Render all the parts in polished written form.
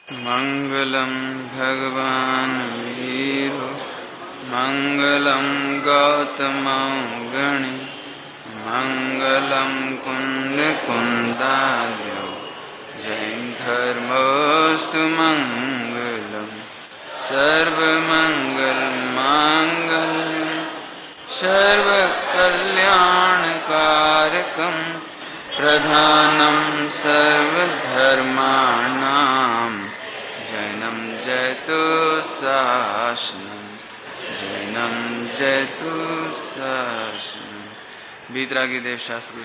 मंगलम भगवान वीरो मंगलम गौतमौगणि मंगलम कुंद कुंदाद्यो जैन धर्मोस्तु मंगलम सर्वमंगल मांगल्यम सर्वकल्याणकारकम प्रधानम सर्वधर्माणां जैनम जयतु शासनम जैनम जयतु शासनम। वीतरागी देव शास्त्र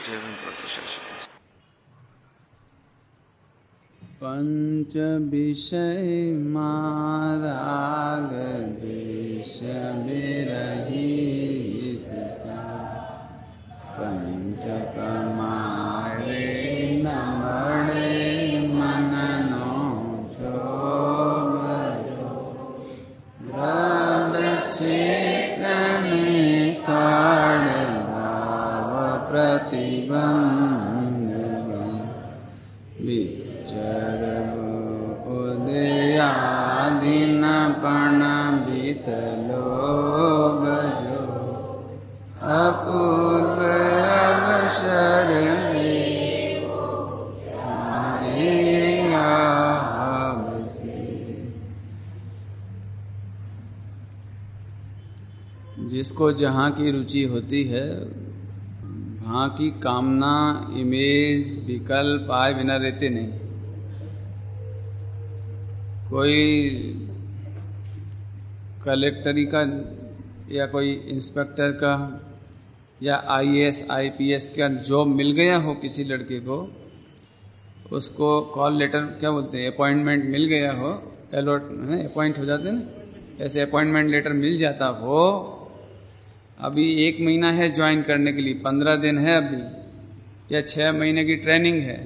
पंच विषय माराग देश विरहित पंच कमारे नमणे मननो चेतने काल भाव प्रतिबंध विचर उदयादिन पण बीतलो गजो अपूर्व अवसर जिसको जहाँ की रुचि होती है वहाँ की कामना इमेज विकल्प आए बिना रहते नहीं। कोई कलेक्टरी का या कोई इंस्पेक्टर का या आईएएस आईपीएस का जॉब मिल गया हो किसी लड़के को, उसको कॉल लेटर क्या बोलते हैं अपॉइंटमेंट मिल गया हो, अलॉट अपॉइंट हो जाते हैं ना, ऐसे अपॉइंटमेंट लेटर मिल जाता हो, अभी 1 महीना है ज्वाइन करने के लिए, 15 दिन है अभी या 6 महीने की ट्रेनिंग है,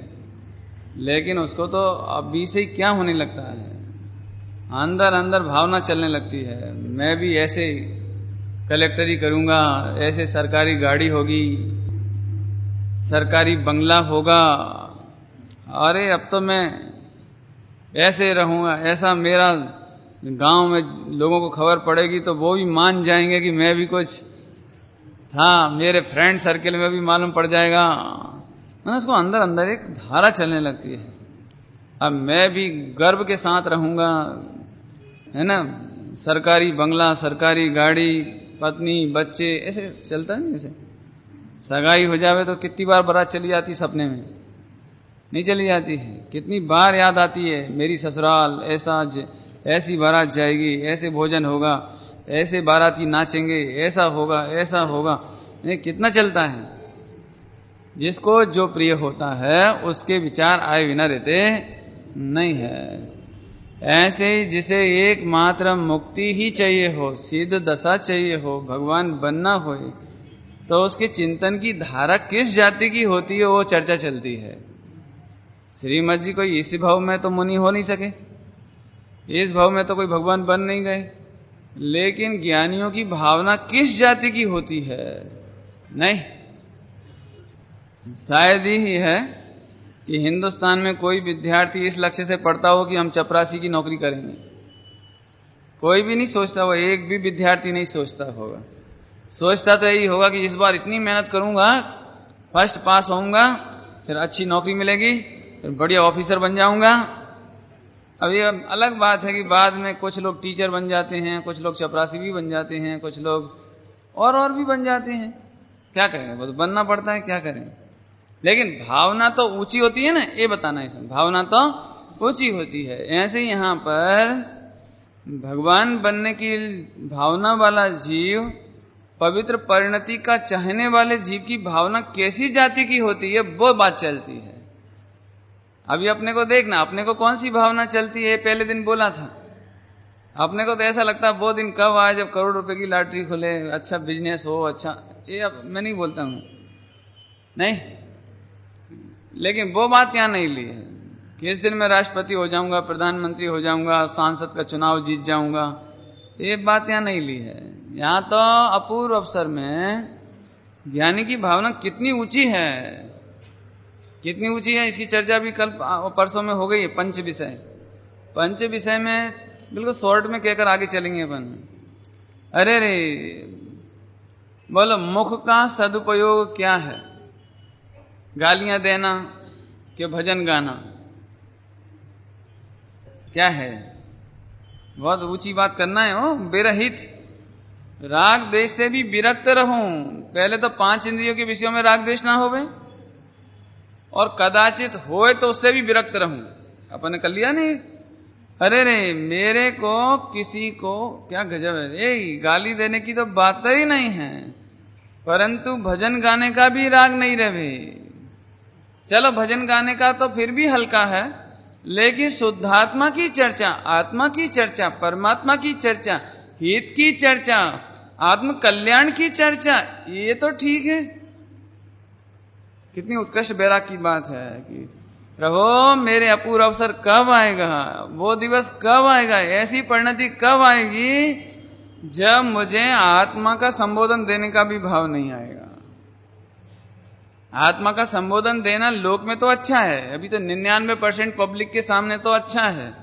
लेकिन उसको तो अभी से क्या होने लगता है, अंदर अंदर भावना चलने लगती है, मैं भी ऐसे कलेक्टरी करूंगा, ऐसे सरकारी गाड़ी होगी, सरकारी बंगला होगा, अरे अब तो मैं ऐसे रहूंगा, ऐसा मेरा गांव में लोगों को खबर पड़ेगी तो वो भी मान जाएंगे कि मैं भी कुछ था, मेरे फ्रेंड सर्किल में भी मालूम पड़ जाएगा। उसको अंदर अंदर एक धारा चलने लगती है, अब मैं भी गर्व के साथ रहूंगा, है ना, सरकारी बंगला, सरकारी गाड़ी, पत्नी, बच्चे, ऐसे चलता है ना। ऐसे सगाई हो जावे तो कितनी बार बारात चली जाती सपने में, नहीं चली जाती है, कितनी बार याद आती है मेरी ससुराल, ऐसी बारात जाएगी, ऐसे भोजन होगा, ऐसे बाराती नाचेंगे, ऐसा होगा ऐसा होगा, ये कितना चलता है। जिसको जो प्रिय होता है उसके विचार आए बिना रहते नहीं है। ऐसे ही जिसे एकमात्र मुक्ति ही चाहिए हो, सिद्ध दशा चाहिए हो, भगवान बनना हो, तो उसके चिंतन की धारा किस जाति की होती है वो चर्चा चलती है। श्रीमद जी कोई इस भाव में तो मुनि हो नहीं सके, इस भाव में तो कोई भगवान बन नहीं गए, लेकिन ज्ञानियों की भावना किस जाति की होती है, नहीं, शायद ही है कि हिंदुस्तान में कोई विद्यार्थी इस लक्ष्य से पढ़ता हो कि हम चपरासी की नौकरी करेंगे। कोई भी नहीं सोचता होगा, एक भी विद्यार्थी नहीं सोचता होगा। सोचता तो यही होगा कि इस बार इतनी मेहनत करूंगा, फर्स्ट पास होऊंगा, फिर अच्छी नौकरी मिलेगी, फिर बढ़िया ऑफिसर बन जाऊंगा। अब ये अलग बात है कि बाद में कुछ लोग टीचर बन जाते हैं, कुछ लोग चपरासी भी बन जाते हैं, कुछ लोग और भी बन जाते हैं। क्या करें, वो तो बनना पड़ता है, क्या करें। लेकिन भावना तो ऊंची होती है ना, ये बताना है इसमें, भावना तो ऊंची होती है। ऐसे ही यहां पर भगवान बनने की भावना वाला जीव, पवित्र परिणति का चाहने वाले जीव की भावना कैसी जाति की होती है, वो बात चलती है। अभी अपने को देखना, अपने को कौन सी भावना चलती है, पहले दिन बोला था, अपने को तो ऐसा लगता है वो दिन कब आए जब करोड़ रुपए की लॉटरी खुले, अच्छा बिजनेस हो, अच्छा, ये अब मैं नहीं बोलता हूं, नहीं, लेकिन वो बात यहां नहीं ली है। किस दिन मैं राष्ट्रपति हो जाऊंगा, प्रधानमंत्री हो जाऊंगा, सांसद का चुनाव जीत जाऊंगा, ये बात यहां नहीं ली है। यहां तो अपूर्व अवसर में ज्ञानी की भावना कितनी ऊंची है, कितनी ऊंची है, इसकी चर्चा भी कल परसों में हो गई है। पंच विषय, पंच विषय में बिल्कुल शॉर्ट में कहकर आगे चलेंगे अपन। अरे रे, बोलो मुख का सदुपयोग क्या है? गालियां देना कि भजन गाना? क्या है? बहुत ऊंची बात करना है हो, बेरहित राग द्वेष से भी विरक्त रहूं। पहले तो 5 इंद्रियों के विषयों में राग द्वेष ना होवे, और कदाचित होए तो उससे भी विरक्त रहूं। अपन ने कर लिया नहीं। अरे रे, मेरे को किसी को क्या गजब है, गाली देने की तो बात ही नहीं है, परंतु भजन गाने का भी राग नहीं रहे। चलो भजन गाने का तो फिर भी हल्का है, लेकिन शुद्धात्मा की चर्चा, आत्मा की चर्चा, परमात्मा की चर्चा, हित की चर्चा, आत्म कल्याण की चर्चा, ये तो ठीक है। कितनी उत्कृष्ट बैराग की बात है कि प्रभु मेरे अपूर्व अवसर कब आएगा, वो दिवस कब आएगा, ऐसी परिणति कब आएगी जब मुझे आत्मा का संबोधन देने का भी भाव नहीं आएगा। आत्मा का संबोधन देना लोक में तो अच्छा है, अभी तो 99% पब्लिक के सामने तो अच्छा है।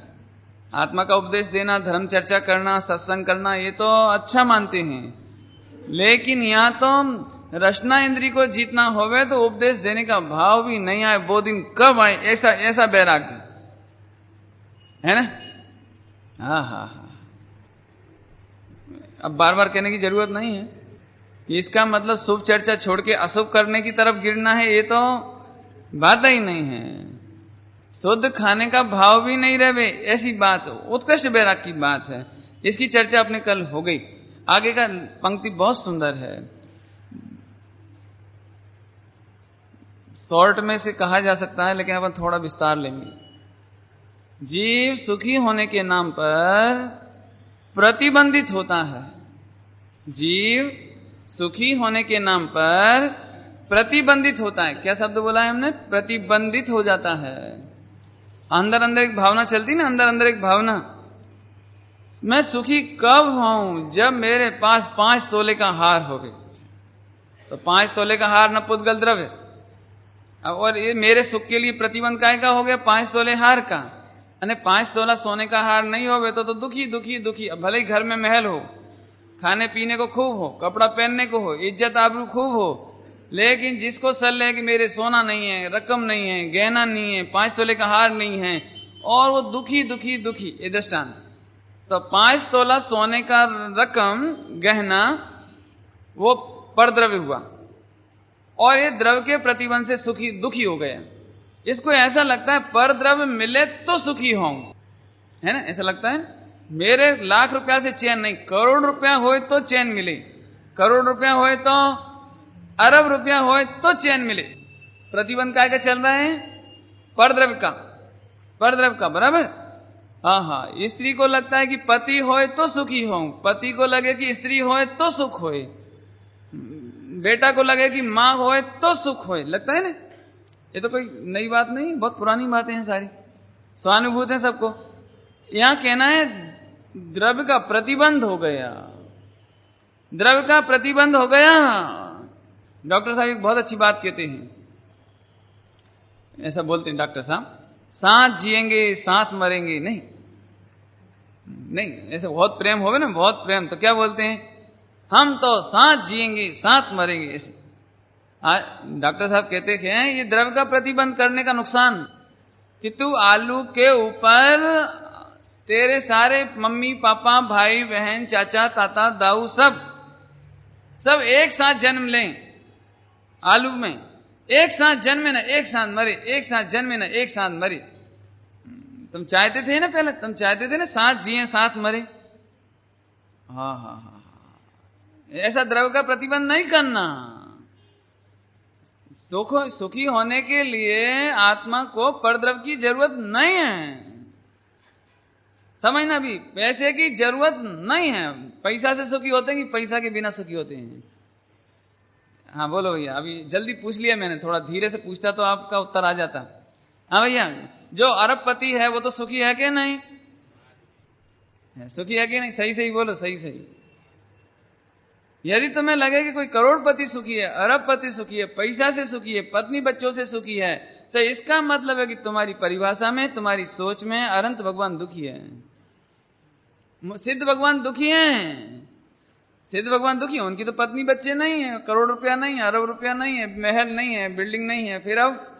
आत्मा का उपदेश देना, धर्म चर्चा करना, सत्संग करना, ये तो अच्छा मानते हैं। लेकिन यहां तो रचना इंद्री को जीतना होवे तो उपदेश देने का भाव भी नहीं आए, वो दिन कब आए, ऐसा बैराग्य है ना। हाँ, अब बार बार कहने की जरूरत नहीं है कि इसका मतलब शुभ चर्चा छोड़ के अशुभ करने की तरफ गिरना है, ये तो बात ही नहीं है। शुद्ध खाने का भाव भी नहीं रहे, ऐसी बात उत्कृष्ट बैराग की बात है। इसकी चर्चा अपने कल हो गई। आगे का पंक्ति बहुत सुंदर है, शॉर्ट में से कहा जा सकता है, लेकिन अपन थोड़ा विस्तार लेंगे। जीव सुखी होने के नाम पर प्रतिबंधित होता है। जीव सुखी होने के नाम पर प्रतिबंधित होता है। क्या शब्द बोला है हमने? प्रतिबंधित हो जाता है। अंदर अंदर एक भावना चलती ना, अंदर अंदर एक भावना, मैं सुखी कब हूं जब मेरे पास 5 तोले का हार हो गए। तो 5 तोले का हार न पुद्गल द्रव्य, और ये मेरे सुख के लिए प्रतिबंध काय का हो गया? 5 तोले हार का। अने 5 तोला सोने का हार नहीं होवे तो दुखी दुखी दुखी। अब भले ही घर में महल हो, खाने पीने को खूब हो, कपड़ा पहनने को हो, इज्जत आबरू खूब हो, लेकिन जिसको सल्ले है कि मेरे सोना नहीं है, रकम नहीं है, गहना नहीं है, 5 तोले का हार नहीं है, और वो दुखी दुखी दुखी, ये दृष्टांत। तो 5 तोला सोने का रकम गहना वो परद्रव्य हुआ, और ये द्रव्य के प्रतिबंध से सुखी दुखी हो गया। इसको ऐसा लगता है पर द्रव्य मिले तो सुखी हों, है ना, ऐसा लगता है। मेरे लाख रुपया से चैन नहीं, करोड़ रुपया होए तो चैन मिले, करोड़ रुपया होए तो अरब रुपया होए तो चैन मिले। प्रतिबंध काय का चल रहा है? पर द्रव्य का, पर द्रव्य का, बराबर। हाँ, स्त्री को लगता है कि पति होए तो सुखी हो, पति को लगे कि स्त्री होए तो सुख होए, बेटा को लगे कि मां होए तो सुख होए, लगता है ना। ये तो कोई नई बात नहीं, बहुत पुरानी बातें हैं सारी, स्वानुभूत है सबको। यहां कहना है द्रव्य का प्रतिबंध हो गया, द्रव्य का प्रतिबंध हो गया। डॉक्टर साहब एक बहुत अच्छी बात कहते हैं, ऐसा बोलते हैं डॉक्टर साहब, साथ जिएंगे साथ मरेंगे नहीं, नहीं, ऐसे बहुत प्रेम होवे ना, बहुत प्रेम, तो क्या बोलते हैं? हम तो साथ जिएंगे साथ मरेंगे, ऐसे। डॉक्टर साहब कहते हैं ये द्रव्य का प्रतिबंध करने का नुकसान कि तू आलू के ऊपर तेरे सारे मम्मी पापा भाई बहन चाचा ताता दाऊ सब एक साथ जन्म लें, आलू में एक साथ जन्मे ना एक साथ मरे, एक साथ जन्मे ना एक साथ मरे। तुम चाहते थे ना, पहले तुम चाहते थे ना साथ जिए साथ मरे। हाँ, ऐसा द्रव्य का प्रतिबंध नहीं करना। सुखी होने के लिए आत्मा को परद्रव्य की जरूरत नहीं है, समझना। भी पैसे की जरूरत नहीं है। पैसा से सुखी होते हैं कि पैसा के बिना सुखी होते हैं? हाँ बोलो भैया, अभी जल्दी पूछ लिया मैंने, थोड़ा धीरे से पूछता तो आपका उत्तर आ जाता। हाँ भैया, जो अरबपति है वो तो सुखी है कि नहीं? सुखी है कि नहीं? सही सही बोलो, सही सही। यदि तुम्हें लगे कि कोई करोड़पति सुखी है, अरबपति सुखी है, पैसा से सुखी है, पत्नी बच्चों से सुखी है, तो इसका मतलब है कि तुम्हारी परिभाषा में, तुम्हारी सोच में अनंत भगवान दुखी है, सिद्ध भगवान दुखी हैं। सिद्ध भगवान दुखी है, उनकी तो पत्नी बच्चे नहीं है, करोड़ रुपया नहीं है, अरब रुपया नहीं है, महल नहीं है, बिल्डिंग नहीं है, फिर अब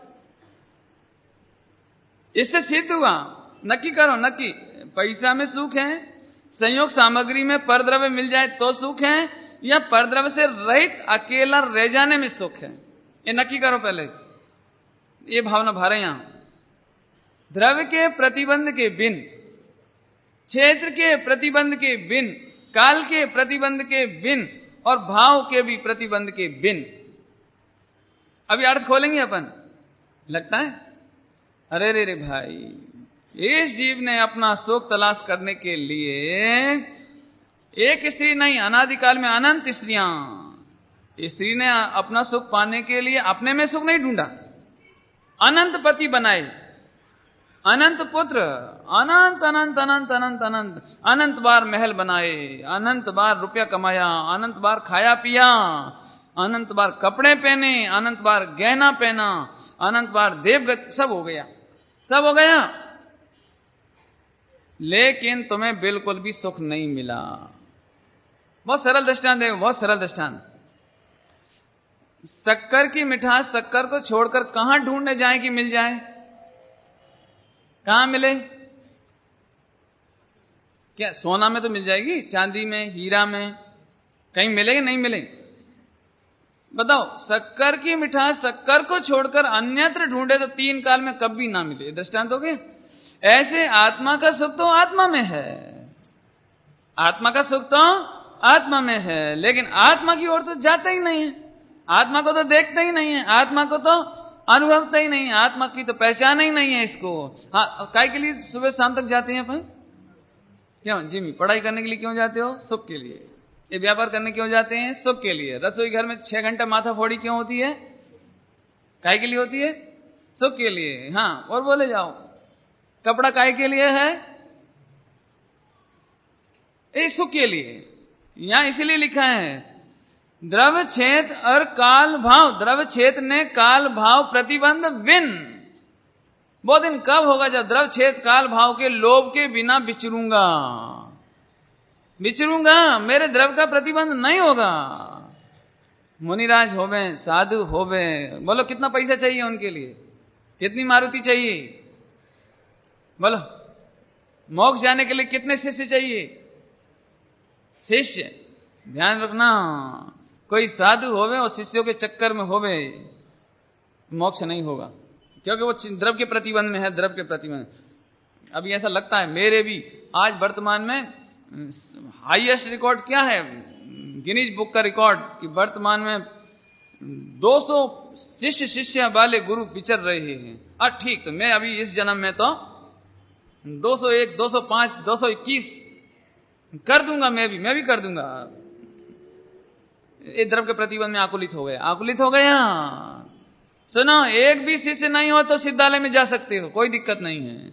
इससे सिद्ध हुआ। नक्की करो, नक्की पैसा में सुख है, संयोग सामग्री में परद्रव्य मिल जाए तो सुख है, या परद्रव्य से रहित अकेला रह जाने में सुख है, ये नक्की करो पहले। ये भावना भारे यहां। द्रव्य के प्रतिबंध के बिन, क्षेत्र के प्रतिबंध के बिन, काल के प्रतिबंध के बिन और भाव के भी प्रतिबंध के बिन। अभी अर्थ खोलेंगे अपन। लगता है अरे रे रे भाई, इस जीव ने अपना सुख तलाश करने के लिए एक स्त्री नहीं, अनादिकाल में अनंत स्त्रियां, स्त्री ने अपना सुख पाने के लिए अपने में सुख नहीं ढूंढा, अनंत पति बनाए, अनंत पुत्र, अनंत अनंत अनंत अनंत अनंत अनंत बार महल बनाए, अनंत बार रुपया कमाया, अनंत बार खाया पिया, अनंत बार कपड़े पहने, अनंत बार गहना पहना, अनंत बार देवगत, सब हो गया, सब हो गया, लेकिन तुम्हें बिल्कुल भी सुख नहीं मिला। बहुत सरल दृष्टांत है, बहुत सरल दृष्टांत। शक्कर की मिठास, शक्कर को छोड़कर कहां ढूंढने जाए कि मिल जाए? कहां मिले? क्या सोना में तो मिल जाएगी, चांदी में, हीरा में, कहीं मिलेगी? नहीं मिले। बताओ, शक्कर की मिठास शक्कर को छोड़कर अन्यत्र ढूंढे तो तीन काल में कभी ना मिले। दृष्टांत हो गए। ऐसे आत्मा का सुख तो आत्मा में है, आत्मा का सुख तो आत्मा में है, लेकिन आत्मा की ओर तो जाता ही नहीं है, आत्मा को तो देखता ही नहीं है, आत्मा को तो अनुभवता ही नहीं है, आत्मा की तो पहचान ही नहीं है इसको। हाँ, काय के लिए सुबह शाम तक जाते हैं अपन? क्यों जिमी? पढ़ाई करने के लिए क्यों जाते हो? सुख के लिए। ये व्यापार करने क्यों जाते हैं? सुख के लिए। रसोई घर में 6 घंटा माथा फोड़ी क्यों होती है? काय के लिए होती है? सुख के लिए। हाँ, और बोले जाओ, कपड़ा काय के लिए है? ये सुख के लिए। यहां इसलिए लिखा है द्रव्य क्षेत्र और काल भाव। द्रव्य क्षेत्र ने काल भाव प्रतिबंध विन। वो दिन कब होगा जब द्रव्य क्षेत्र काल भाव के लोभ के बिना विचरूंगा, विचरूंगा, मेरे द्रव्य का प्रतिबंध नहीं होगा। मुनिराज होवे, साधु होवे, बोलो कितना पैसा चाहिए उनके लिए? कितनी मारुति चाहिए? बोलो, मोक्ष जाने के लिए कितने शिष्य चाहिए? शिष्य, ध्यान रखना, कोई साधु होवे और शिष्यों के चक्कर में होवे, मोक्ष नहीं होगा, क्योंकि वो द्रव्य के प्रतिबंध में है, द्रव्य के प्रतिबंध। अभी ऐसा लगता है मेरे भी आज वर्तमान में हाईएस्ट रिकॉर्ड क्या है गिनीज बुक का रिकॉर्ड, कि वर्तमान में 200 शिष्य वाले गुरु विचर रहे हैं। ठीक, तो मैं अभी इस जन्म में तो 201, 205, 221 कर दूंगा, मैं भी कर दूंगा। ये द्रव्य के प्रतिबंध में आकुलित हो गया, आकुलित हो गया। सुनो, एक भी शिष्य नहीं हो तो सिद्धालय में जा सकते हो, कोई दिक्कत नहीं है।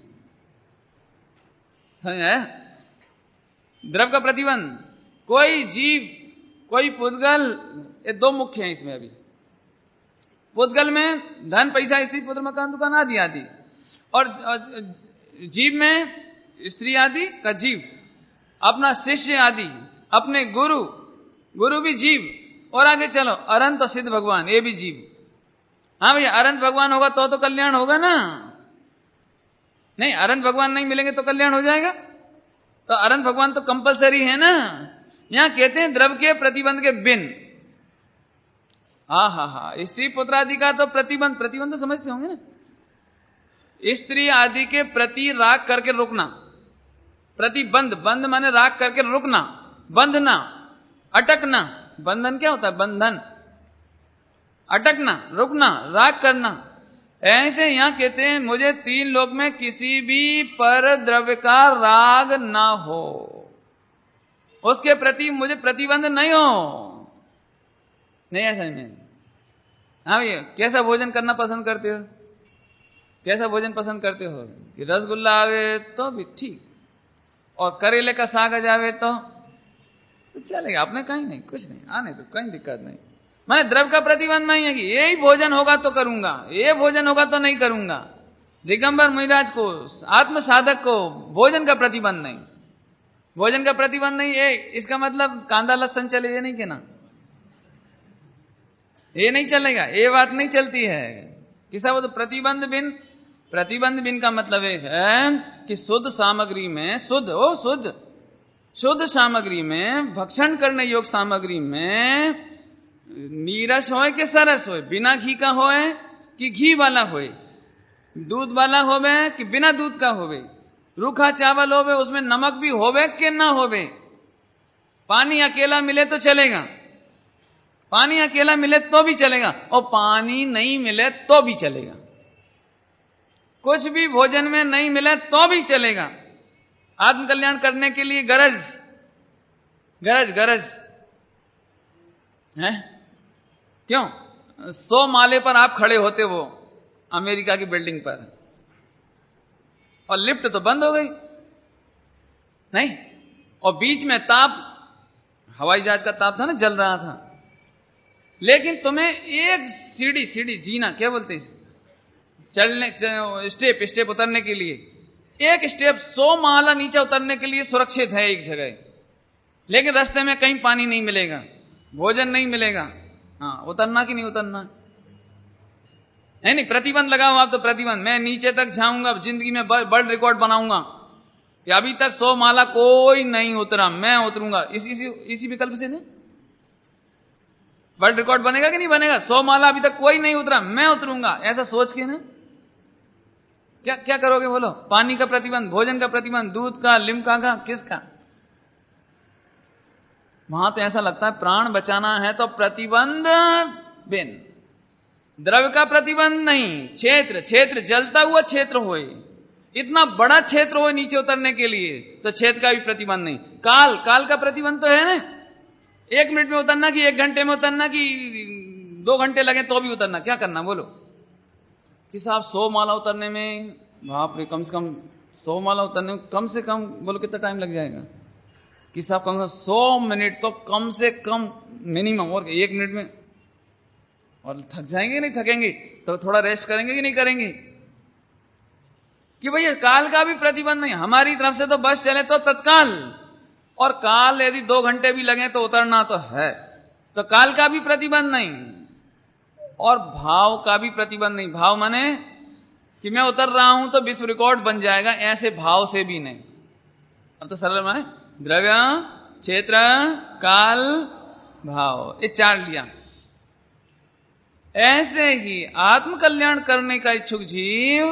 द्रव्य का प्रतिबंध, कोई जीव, कोई पुद्गल, ये दो मुख्य हैं इसमें। अभी पुद्गल में धन, पैसा, स्त्री, पुत्र, मकान, दुकान आदि आदि, और जीव में स्त्री आदि का जीव, अपना शिष्य आदि, अपने गुरु, गुरु भी जीव, और आगे चलो अनंत सिद्ध भगवान, ये भी जीव। हाँ भैया, अनंत भगवान होगा तो कल्याण होगा ना? नहीं, अनंत भगवान नहीं मिलेंगे तो कल्याण हो जाएगा? तो अनंत भगवान तो कंपलसरी है ना। यहां कहते हैं द्रव्य के प्रतिबंध के बिन। हा, स्त्री पुत्र आदि का तो प्रतिबंध, प्रतिबंध तो समझते होंगे ना, स्त्री आदि के प्रति राग करके रुकना, प्रतिबंध, बंध माने राग करके रुकना, बंधना, अटकना। बंधन क्या होता है? बंधन, अटकना, रुकना, राग करना। ऐसे यहां कहते हैं मुझे 3 लोक में किसी भी पर द्रव्य का राग ना हो, उसके प्रति मुझे प्रतिबंध नहीं हो। नहीं ऐसा नहीं। हाँ भैया, कैसा भोजन करना पसंद करते हो? कैसा भोजन पसंद करते हो? कि रसगुल्ला आवे तो भी ठीक, और करेले का साग आ जावे तो चलेगा, अपने कहीं नहीं, कुछ नहीं, आने तो कहीं दिक्कत नहीं। मैं द्रव्य का प्रतिबंध नहीं है कि यही भोजन होगा तो करूंगा, ये भोजन होगा तो नहीं करूंगा। दिगंबर मुनिराज को, आत्म साधक को भोजन का प्रतिबंध नहीं, भोजन का प्रतिबंध नहीं। ये इसका मतलब कांदा लहसन चले, ये नहीं कहना, ये नहीं चलेगा, ये बात नहीं चलती है। किसा वो तो प्रतिबंध बिन का मतलब एक है कि शुद्ध सामग्री में, शुद्ध सामग्री में, भक्षण करने योग्य सामग्री में नीरस होए कि सरस होए, बिना घी का होए कि घी वाला होए, दूध वाला होवे कि बिना दूध का होवे, रूखा चावल होवे उसमें नमक भी होवे कि ना होवे, पानी अकेला मिले तो चलेगा, पानी अकेला मिले तो भी चलेगा, और पानी नहीं मिले तो भी चलेगा, कुछ भी भोजन में नहीं मिले तो भी चलेगा। आत्म कल्याण करने के लिए गरज है क्यों? 100 माले पर आप खड़े होते वो अमेरिका की बिल्डिंग पर, और लिफ्ट तो बंद हो गई नहीं, और बीच में ताप, हवाई जहाज का ताप था ना, जल रहा था, लेकिन तुम्हें एक सीढ़ी जीना क्या बोलते हैं, चलने स्टेप उतरने के लिए एक स्टेप 100 माला नीचे उतरने के लिए सुरक्षित है एक जगह, लेकिन रास्ते में कहीं पानी नहीं मिलेगा, भोजन नहीं मिलेगा। हाँ, उतरना कि नहीं उतरना? नहीं, प्रतिबंध लगाओ आप तो प्रतिबंध, मैं नीचे तक जाऊंगा, जिंदगी में वर्ल्ड रिकॉर्ड बनाऊंगा कि अभी तक 100 माला कोई नहीं उतरा, मैं उतरूंगा। इसी विकल्प से नहीं वर्ल्ड रिकॉर्ड बनेगा कि नहीं बनेगा? 100 माला अभी तक कोई नहीं उतरा, मैं उतरूंगा, ऐसा सोच के ना क्या करोगे बोलो? पानी का प्रतिबंध, भोजन का प्रतिबंध, दूध का, लिम्का का, किसका? वहां तो ऐसा लगता है प्राण बचाना है तो प्रतिबंध बिन, द्रव्य का प्रतिबंध नहीं, क्षेत्र जलता हुआ क्षेत्र होए, इतना बड़ा क्षेत्र हो नीचे उतरने के लिए तो क्षेत्र का भी प्रतिबंध नहीं। काल का प्रतिबंध तो है ना, 1 मिनट में उतरना कि 1 घंटे में उतरना कि 2 घंटे लगे तो भी उतरना, क्या करना बोलो? कि साहब 100 माला उतरने में, बाप रे, कम से कम 100 माला उतरने में कम से कम बोलो कितना टाइम लग जाएगा? कि साहब कम से कम 100 मिनट तो कम से कम मिनिमम, और 1 मिनट में, और थक जाएंगे नहीं थकेंगे तो थोड़ा रेस्ट करेंगे कि नहीं करेंगे? कि भैया काल का भी प्रतिबंध नहीं, हमारी तरफ से तो बस चले तो तत्काल, और काल यदि 2 घंटे भी लगे तो उतरना तो है, तो काल का भी प्रतिबंध नहीं, और भाव का भी प्रतिबंध नहीं। भाव माने कि मैं उतर रहा हूं तो विश्व रिकॉर्ड बन जाएगा, ऐसे भाव से भी नहीं। अब तो सरल माने द्रव्य, क्षेत्र, काल, भाव, ये 4 लिया। ऐसे ही आत्म कल्याण करने का इच्छुक जीव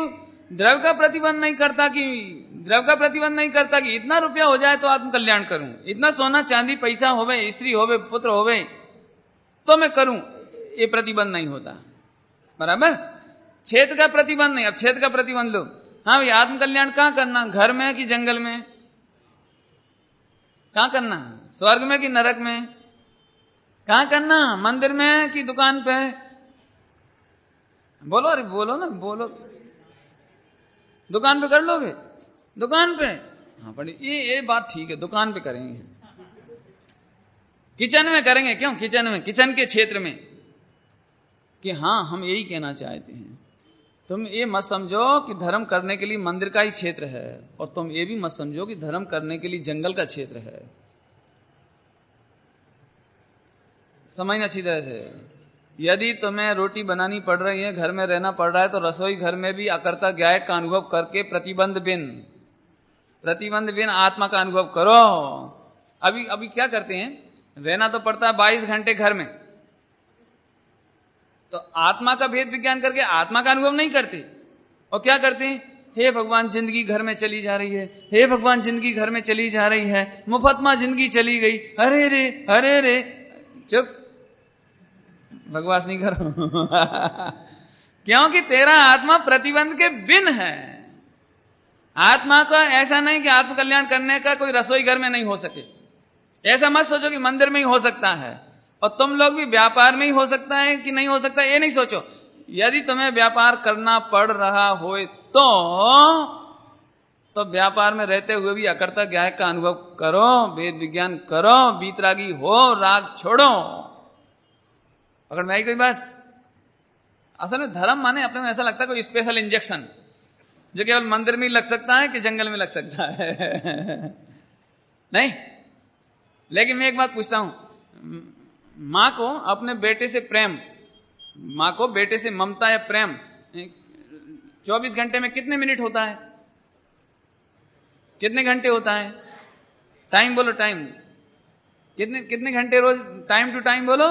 द्रव्य का प्रतिबंध नहीं करता कि इतना रुपया हो जाए तो आत्म कल्याण करूं, इतना सोना चांदी पैसा होवे, स्त्री होवे, पुत्र होवे तो मैं करूं, ये प्रतिबंध नहीं होता, बराबर। क्षेत्र का प्रतिबंध नहीं। अब क्षेत्र का प्रतिबंध लो, हाँ भाई आत्म कल्याण कहां करना, घर में कि जंगल में? कहां करना? स्वर्ग में कि नरक में? कहां करना? मंदिर में कि दुकान पे? बोलो, अरे बोलो ना, बोलो। दुकान पे कर लोगे? दुकान पे, हाँ बड़ी ये बात ठीक है, दुकान पे करेंगे। किचन में करेंगे, क्यों? किचन में, किचन के क्षेत्र में, कि हाँ हम यही कहना चाहते हैं, तुम ये मत समझो कि धर्म करने के लिए मंदिर का ही क्षेत्र है, और तुम ये भी मत समझो कि धर्म करने के लिए जंगल का क्षेत्र है। समझना अच्छी तरह से। यदि तुम्हें रोटी बनानी पड़ रही है, घर में रहना पड़ रहा है, तो रसोई घर में भी अकर्ता ज्ञायक का अनुभव करके प्रतिबंध बिन आत्मा का अनुभव करो। अभी क्या करते हैं, रहना तो पड़ता है 22 घंटे घर में, तो आत्मा का भेद विज्ञान करके आत्मा का अनुभव नहीं करते, और क्या करते हैं, हे भगवान जिंदगी घर में चली जा रही है, हे भगवान जिंदगी घर में चली जा रही है, मुफ्तमा जिंदगी चली गई, अरे रे, चुप, बकवास नहीं करो। क्योंकि तेरा आत्मा प्रतिबंध के बिन है। आत्मा का ऐसा नहीं कि आत्म कल्याण करने का कोई रसोई घर में नहीं हो सके, ऐसा मत सोचो कि मंदिर में ही हो सकता है, और तुम लोग भी व्यापार में ही हो सकता है कि नहीं हो सकता, ये नहीं सोचो। यदि तुम्हें व्यापार करना पड़ रहा हो तो व्यापार में रहते हुए भी अकर्ता ज्ञायक का अनुभव करो, वेद विज्ञान करो, वीतरागी हो, राग छोड़ो। पकड़ में आई कोई बात? असल में धर्म माने अपने में ऐसा लगता है कोई स्पेशल इंजेक्शन जो केवल मंदिर में लग सकता है कि जंगल में लग सकता है। नहीं, लेकिन मैं एक बात पूछता हूं, मां को अपने बेटे से प्रेम, मां को बेटे से ममता या प्रेम 24 घंटे में कितने मिनट होता है? कितने घंटे होता है? टाइम बोलो, टाइम कितने कितने घंटे रोज? टाइम टू टाइम बोलो।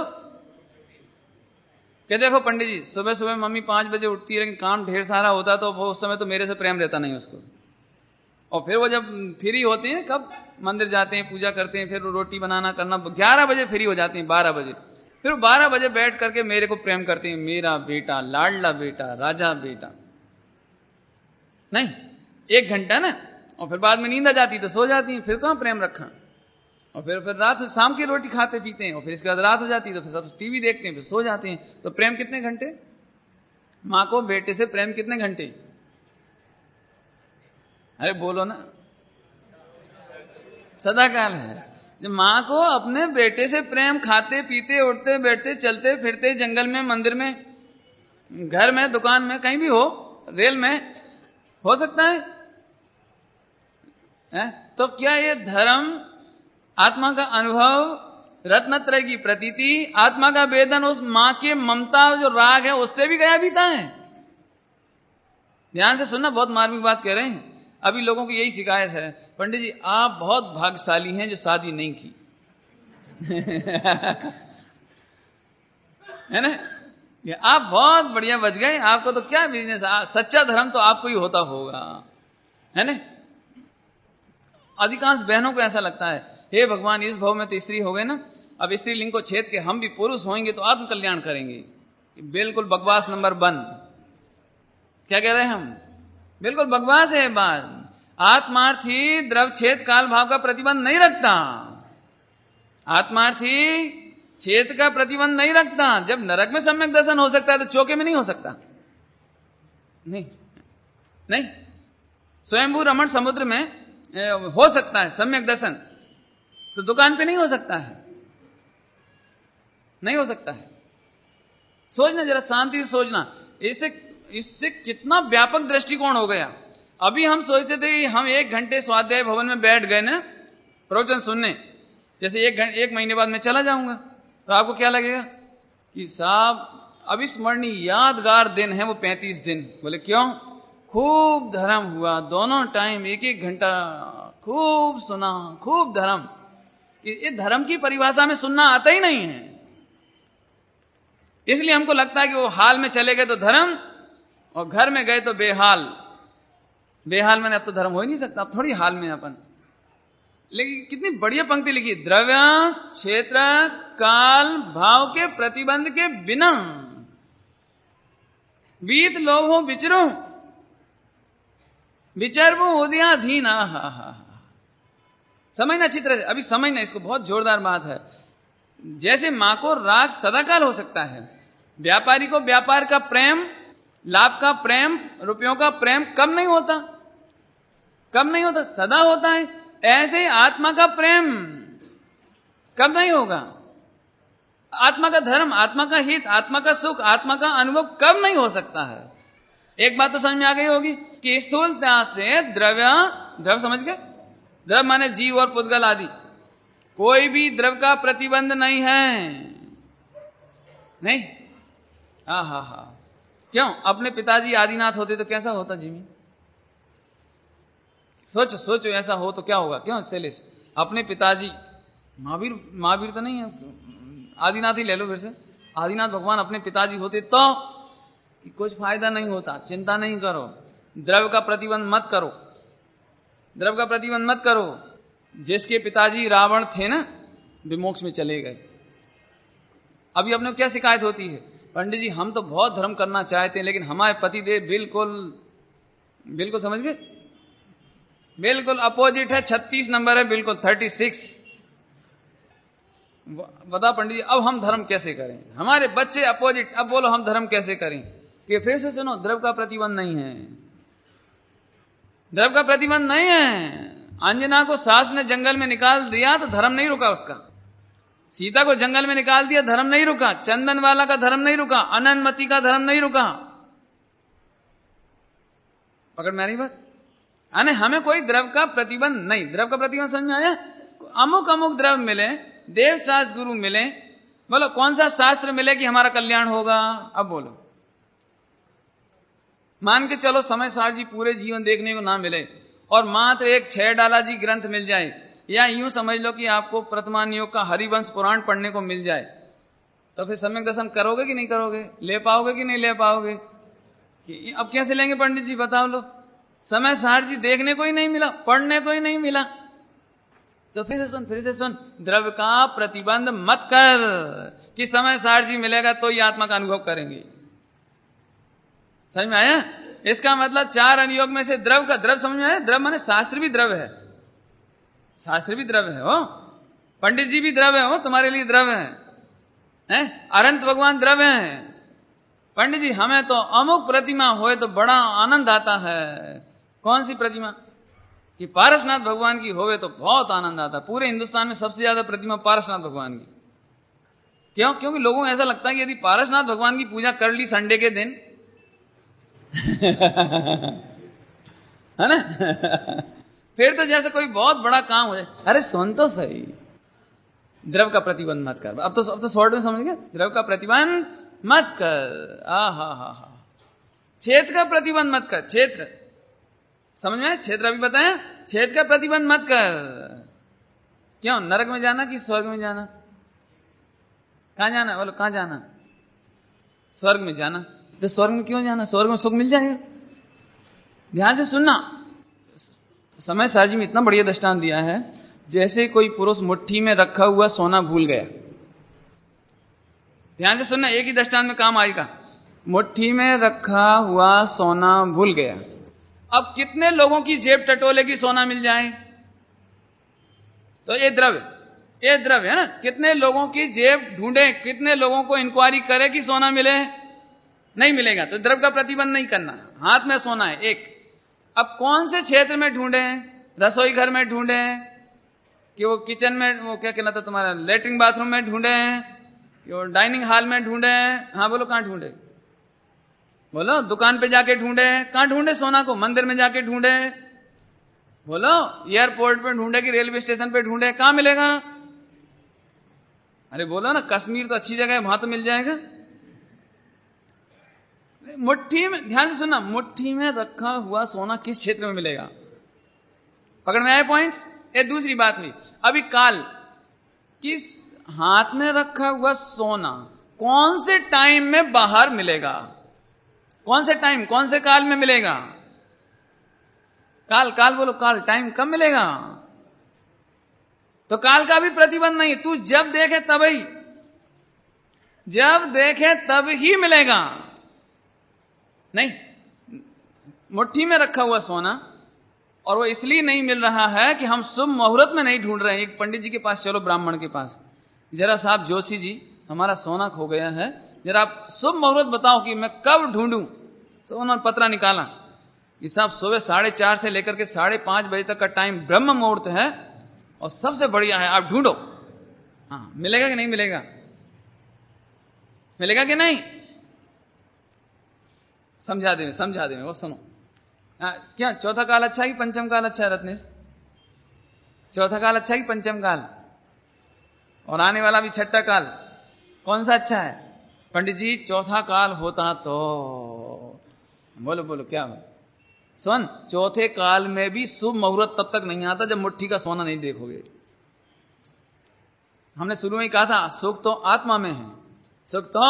क्या देखो पंडित जी, सुबह सुबह मम्मी 5 बजे उठती है, लेकिन काम ढेर सारा होता है, तो वो उस समय तो मेरे से प्रेम रहता नहीं उसको। और फिर वो जब फ्री होती है, कब मंदिर जाते हैं, पूजा करते हैं, फिर रोटी बनाना करना, 11 बजे फ्री हो जाती हैं, 12 बजे। फिर 12 बजे बैठ करके मेरे को प्रेम करती हैं, मेरा बेटा, लाडला बेटा, राजा बेटा। नहीं, 1 घंटा ना, और फिर बाद में नींद आ जाती तो सो जाती हैं, फिर कहां प्रेम रखा। और फिर रात शाम की रोटी खाते पीते हैं, और फिर इसके बाद रात हो जाती है, तो फिर सब टीवी देखते हैं, फिर सो जाते हैं। तो प्रेम कितने घंटे? मां को बेटे से प्रेम कितने घंटे? अरे बोलो ना, सदाकाल है। जब मां को अपने बेटे से प्रेम, खाते पीते, उठते बैठते, चलते फिरते, जंगल में, मंदिर में, घर में, दुकान में, कहीं भी हो, रेल में, हो सकता है? तो क्या ये धर्म, आत्मा का अनुभव, रत्नत्रय की प्रतीति, आत्मा का वेदन उस मां के ममता जो राग है उससे भी गया बीता है? ध्यान से सुनना, बहुत मार्मिक बात कह रहे हैं। अभी लोगों की यही शिकायत है, पंडित जी आप बहुत भाग्यशाली हैं जो शादी नहीं की। है ना, आप बहुत बढ़िया बच गए, आपको तो क्या बिजनेस, सच्चा धर्म तो आपको ही होता होगा, है ना। अधिकांश बहनों को ऐसा लगता है, हे भगवान इस भव में तो स्त्री हो गए ना, अब स्त्री लिंग को छेद के हम भी पुरुष होंगे तो आत्म कल्याण करेंगे। बिल्कुल बकवास नंबर 1। क्या कह रहे हैं हम? बिल्कुल बकवास है बात। आत्मार्थी द्रव छेद काल भाव का प्रतिबंध नहीं रखता। आत्मार्थी छेद का प्रतिबंध नहीं रखता। जब नरक में सम्यक दर्शन हो सकता है तो चौके में नहीं हो सकता? नहीं, नहीं। स्वयंभू रमण समुद्र में हो सकता है सम्यक दर्शन, तो दुकान पे नहीं हो सकता है? नहीं हो सकता है। सोचना जरा, शांति से सोचना, इससे कितना व्यापक दृष्टिकोण हो गया। अभी हम सोचते थे कि हम 1 घंटे स्वाध्याय भवन में बैठ गए ना प्रवचन सुनने, जैसे 1 महीने बाद मैं चला जाऊंगा, तो आपको क्या लगेगा कि साहब अविस्मरणीय यादगार दिन है वो 35 दिन। बोले क्यों? खूब धर्म हुआ, दोनों टाइम 1-1 घंटा खूब सुना, खूब धर्म। ये धर्म की परिभाषा में सुनना आता ही नहीं है, इसलिए हमको लगता है कि वो हाल में चले गए तो धर्म, और घर में गए तो बेहाल। बेहाल मैंने अब तो धर्म हो ही नहीं सकता, अब थोड़ी हाल में अपन। लेकिन कितनी बढ़िया पंक्ति लिखी, द्रव्य क्षेत्र काल भाव के प्रतिबंध के बिना बीत लोभों विचरो विचरबो उदयाधीन। समझना चित्र, अभी समझना इसको, बहुत जोरदार बात है। जैसे मां को राग सदाकाल हो सकता है, व्यापारी को व्यापार का प्रेम, लाभ का प्रेम, रुपयों का प्रेम कब नहीं होता? कब नहीं होता? सदा होता है। ऐसे आत्मा का प्रेम कब नहीं होगा? आत्मा का धर्म, आत्मा का हित, आत्मा का सुख, आत्मा का अनुभव कब नहीं हो सकता है? एक बात तो समझ में आ गई होगी कि स्थूलता से द्रव्य समझ गए? द्रव्य माने जीव और पुद्गल आदि, कोई भी द्रव्य का प्रतिबंध नहीं है। नहीं? हा। क्यों? अपने पिताजी आदिनाथ होते तो कैसा होता जिमी? सोचो ऐसा हो तो क्या होगा? क्यों शैलेश? अपने पिताजी, महावीर तो नहीं है, आदिनाथ ही ले लो फिर से। आदिनाथ भगवान अपने पिताजी होते तो कि कुछ फायदा नहीं होता। चिंता नहीं करो, द्रव्य का प्रतिबंध मत करो, द्रव्य का प्रतिबंध मत करो। जिसके पिताजी रावण थे ना, विमोक्ष में चले गए। अभी अपने को क्या शिकायत होती है, पंडित जी हम तो बहुत धर्म करना चाहते हैं लेकिन हमारे पतिदेव बिल्कुल समझ गए, बिल्कुल अपोजिट है, 36 नंबर है, बिल्कुल 36। बता पंडित जी अब हम धर्म कैसे करें? हमारे बच्चे अपोजिट, अब बोलो हम धर्म कैसे करें? कि फिर से सुनो, द्रव्य का प्रतिबंध नहीं है, द्रव्य का प्रतिबंध नहीं है। अंजना को सास ने जंगल में निकाल दिया तो धर्म नहीं रुका उसका। सीता को जंगल में निकाल दिया, धर्म नहीं रुका। चंदन वाला का धर्म नहीं रुका, अननमति का धर्म नहीं रुका। पकड़ में आ रही बात? यानी हमें कोई द्रव्य का प्रतिबंध नहीं। द्रव्य का प्रतिबंध समझ में आया? अमुक अमुक द्रव्य मिले, देव शास्त्र गुरु मिले, बोलो कौन सा शास्त्र मिले कि हमारा कल्याण होगा? अब बोलो। मान के चलो समय सार जी पूरे जीवन देखने को ना मिले और मात्र एक 6 डाला जी ग्रंथ मिल जाए, या यूं समझ लो कि आपको प्रथमान योग का हरिवंश पुराण पढ़ने को मिल जाए, तो फिर सम्यक दर्शन करोगे कि नहीं करोगे? ले पाओगे कि नहीं ले पाओगे? अब कैसे लेंगे पंडित जी बताओ लो? समय सार जी देखने को ही नहीं मिला, पढ़ने को ही नहीं मिला। तो फिर से सुन, द्रव्य का प्रतिबंध मत कर कि समय सार जी मिलेगा तो ये आत्मा का अनुभव करेंगे। समझ में आया? इसका मतलब 4 अनुयोग में से द्रव्य का, द्रव्य समझ में आया? द्रव्य माने शास्त्र भी द्रव्य है, शास्त्र भी द्रव्य है। हो पंडित जी भी द्रव्य है, हो तुम्हारे लिए द्रव्य है। अनंत भगवान द्रव्य है। पंडित जी हमें तो अमुक प्रतिमा होए तो बड़ा आनंद आता है। कौन सी प्रतिमा? कि पारसनाथ भगवान की होवे तो बहुत आनंद आता है। पूरे हिंदुस्तान में सबसे ज्यादा प्रतिमा पारसनाथ भगवान की। क्यों? क्योंकि लोगों को ऐसा लगता है कि यदि पारसनाथ भगवान की पूजा कर ली संडे के दिन है ना फिर तो जैसे कोई बहुत बड़ा काम हो जाए। अरे सुन तो सही, द्रव्य का प्रतिबंध मत कर। अब तो शॉर्ट में समझ गए, द्रव्य का प्रतिबंध मत कर। हा क्षेत्र का प्रतिबंध मत कर। क्षेत्र समझ में? क्षेत्र अभी बताया, क्षेत्र का प्रतिबंध मत कर। क्यों? नरक में जाना कि स्वर्ग में जाना? कहां जाना? बोलो कहां जाना? स्वर्ग में जाना। तो स्वर्ग में क्यों जाना? स्वर्ग में सुख मिल जाएगा। ध्यान से सुनना, समय सार जी में इतना बढ़िया दृष्टांत दिया है, जैसे कोई पुरुष मुट्ठी में रखा हुआ सोना भूल गया। ध्यान से सुनना, एक ही दृष्टांत में काम आएगा। मुट्ठी में रखा हुआ सोना भूल गया। अब कितने लोगों की जेब टटोले की सोना मिल जाए? तो ये द्रव्य है ना। कितने लोगों की जेब ढूंढे, कितने लोगों को इंक्वायरी करे कि सोना मिले? नहीं मिलेगा। तो द्रव्य का प्रतिबंध नहीं करना। हाथ में सोना है एक। अब कौन से क्षेत्र में ढूंढे? रसोई घर में ढूंढे कि वो किचन में, वो क्या कहना था तुम्हारा, लेटरिन बाथरूम में ढूंढे कि वो डाइनिंग हॉल में ढूंढे? हाँ बोलो कहां ढूंढे? बोलो दुकान पे जाके ढूंढे? कहां ढूंढे सोना को? मंदिर में जाके ढूंढे? बोलो एयरपोर्ट पे ढूंढे कि रेलवे स्टेशन पे ढूंढे? कहां मिलेगा? अरे बोलो ना, कश्मीर तो अच्छी जगह है, वहां तो मिल जाएगा। मुट्ठी में, ध्यान से सुनना, मुट्ठी में रखा हुआ सोना किस क्षेत्र में मिलेगा? पकड़ में आया पॉइंट? ये दूसरी बात हुई। अभी काल, किस हाथ में रखा हुआ सोना कौन से टाइम में बाहर मिलेगा? कौन से टाइम, कौन से काल में मिलेगा? काल बोलो, काल टाइम कब मिलेगा? तो काल का भी प्रतिबंध नहीं। तू जब देखे तभी, जब देखे तब ही मिलेगा। नहीं, मुट्ठी में रखा हुआ सोना, और वो इसलिए नहीं मिल रहा है कि हम शुभ मुहूर्त में नहीं ढूंढ रहे हैं। एक पंडित जी के पास चलो, ब्राह्मण के पास, जरा साहब जोशी जी हमारा सोना खो गया है, जरा आप शुभ मुहूर्त बताओ कि मैं कब ढूंढूं। तो उन्होंने पत्रा निकाला कि साहब सुबह 4:30 से लेकर के 5:30 बजे तक का टाइम ब्रह्म मुहूर्त है और सबसे बढ़िया है, आप ढूंढो। हाँ, मिलेगा कि नहीं मिलेगा? मिलेगा कि नहीं? समझा दे वो सुनो। क्या चौथा काल अच्छा है कि पंचम काल अच्छा है रत्नेश? चौथा काल अच्छा है कि पंचम काल? और आने वाला भी छठा काल, कौन सा अच्छा है? पंडित जी चौथा काल होता तो। बोलो क्या है? सुन, चौथे काल में भी शुभ मुहूर्त तब तक नहीं आता जब मुट्ठी का सोना नहीं देखोगे। हमने शुरू में ही कहा था, सुख तो आत्मा में है, सुख तो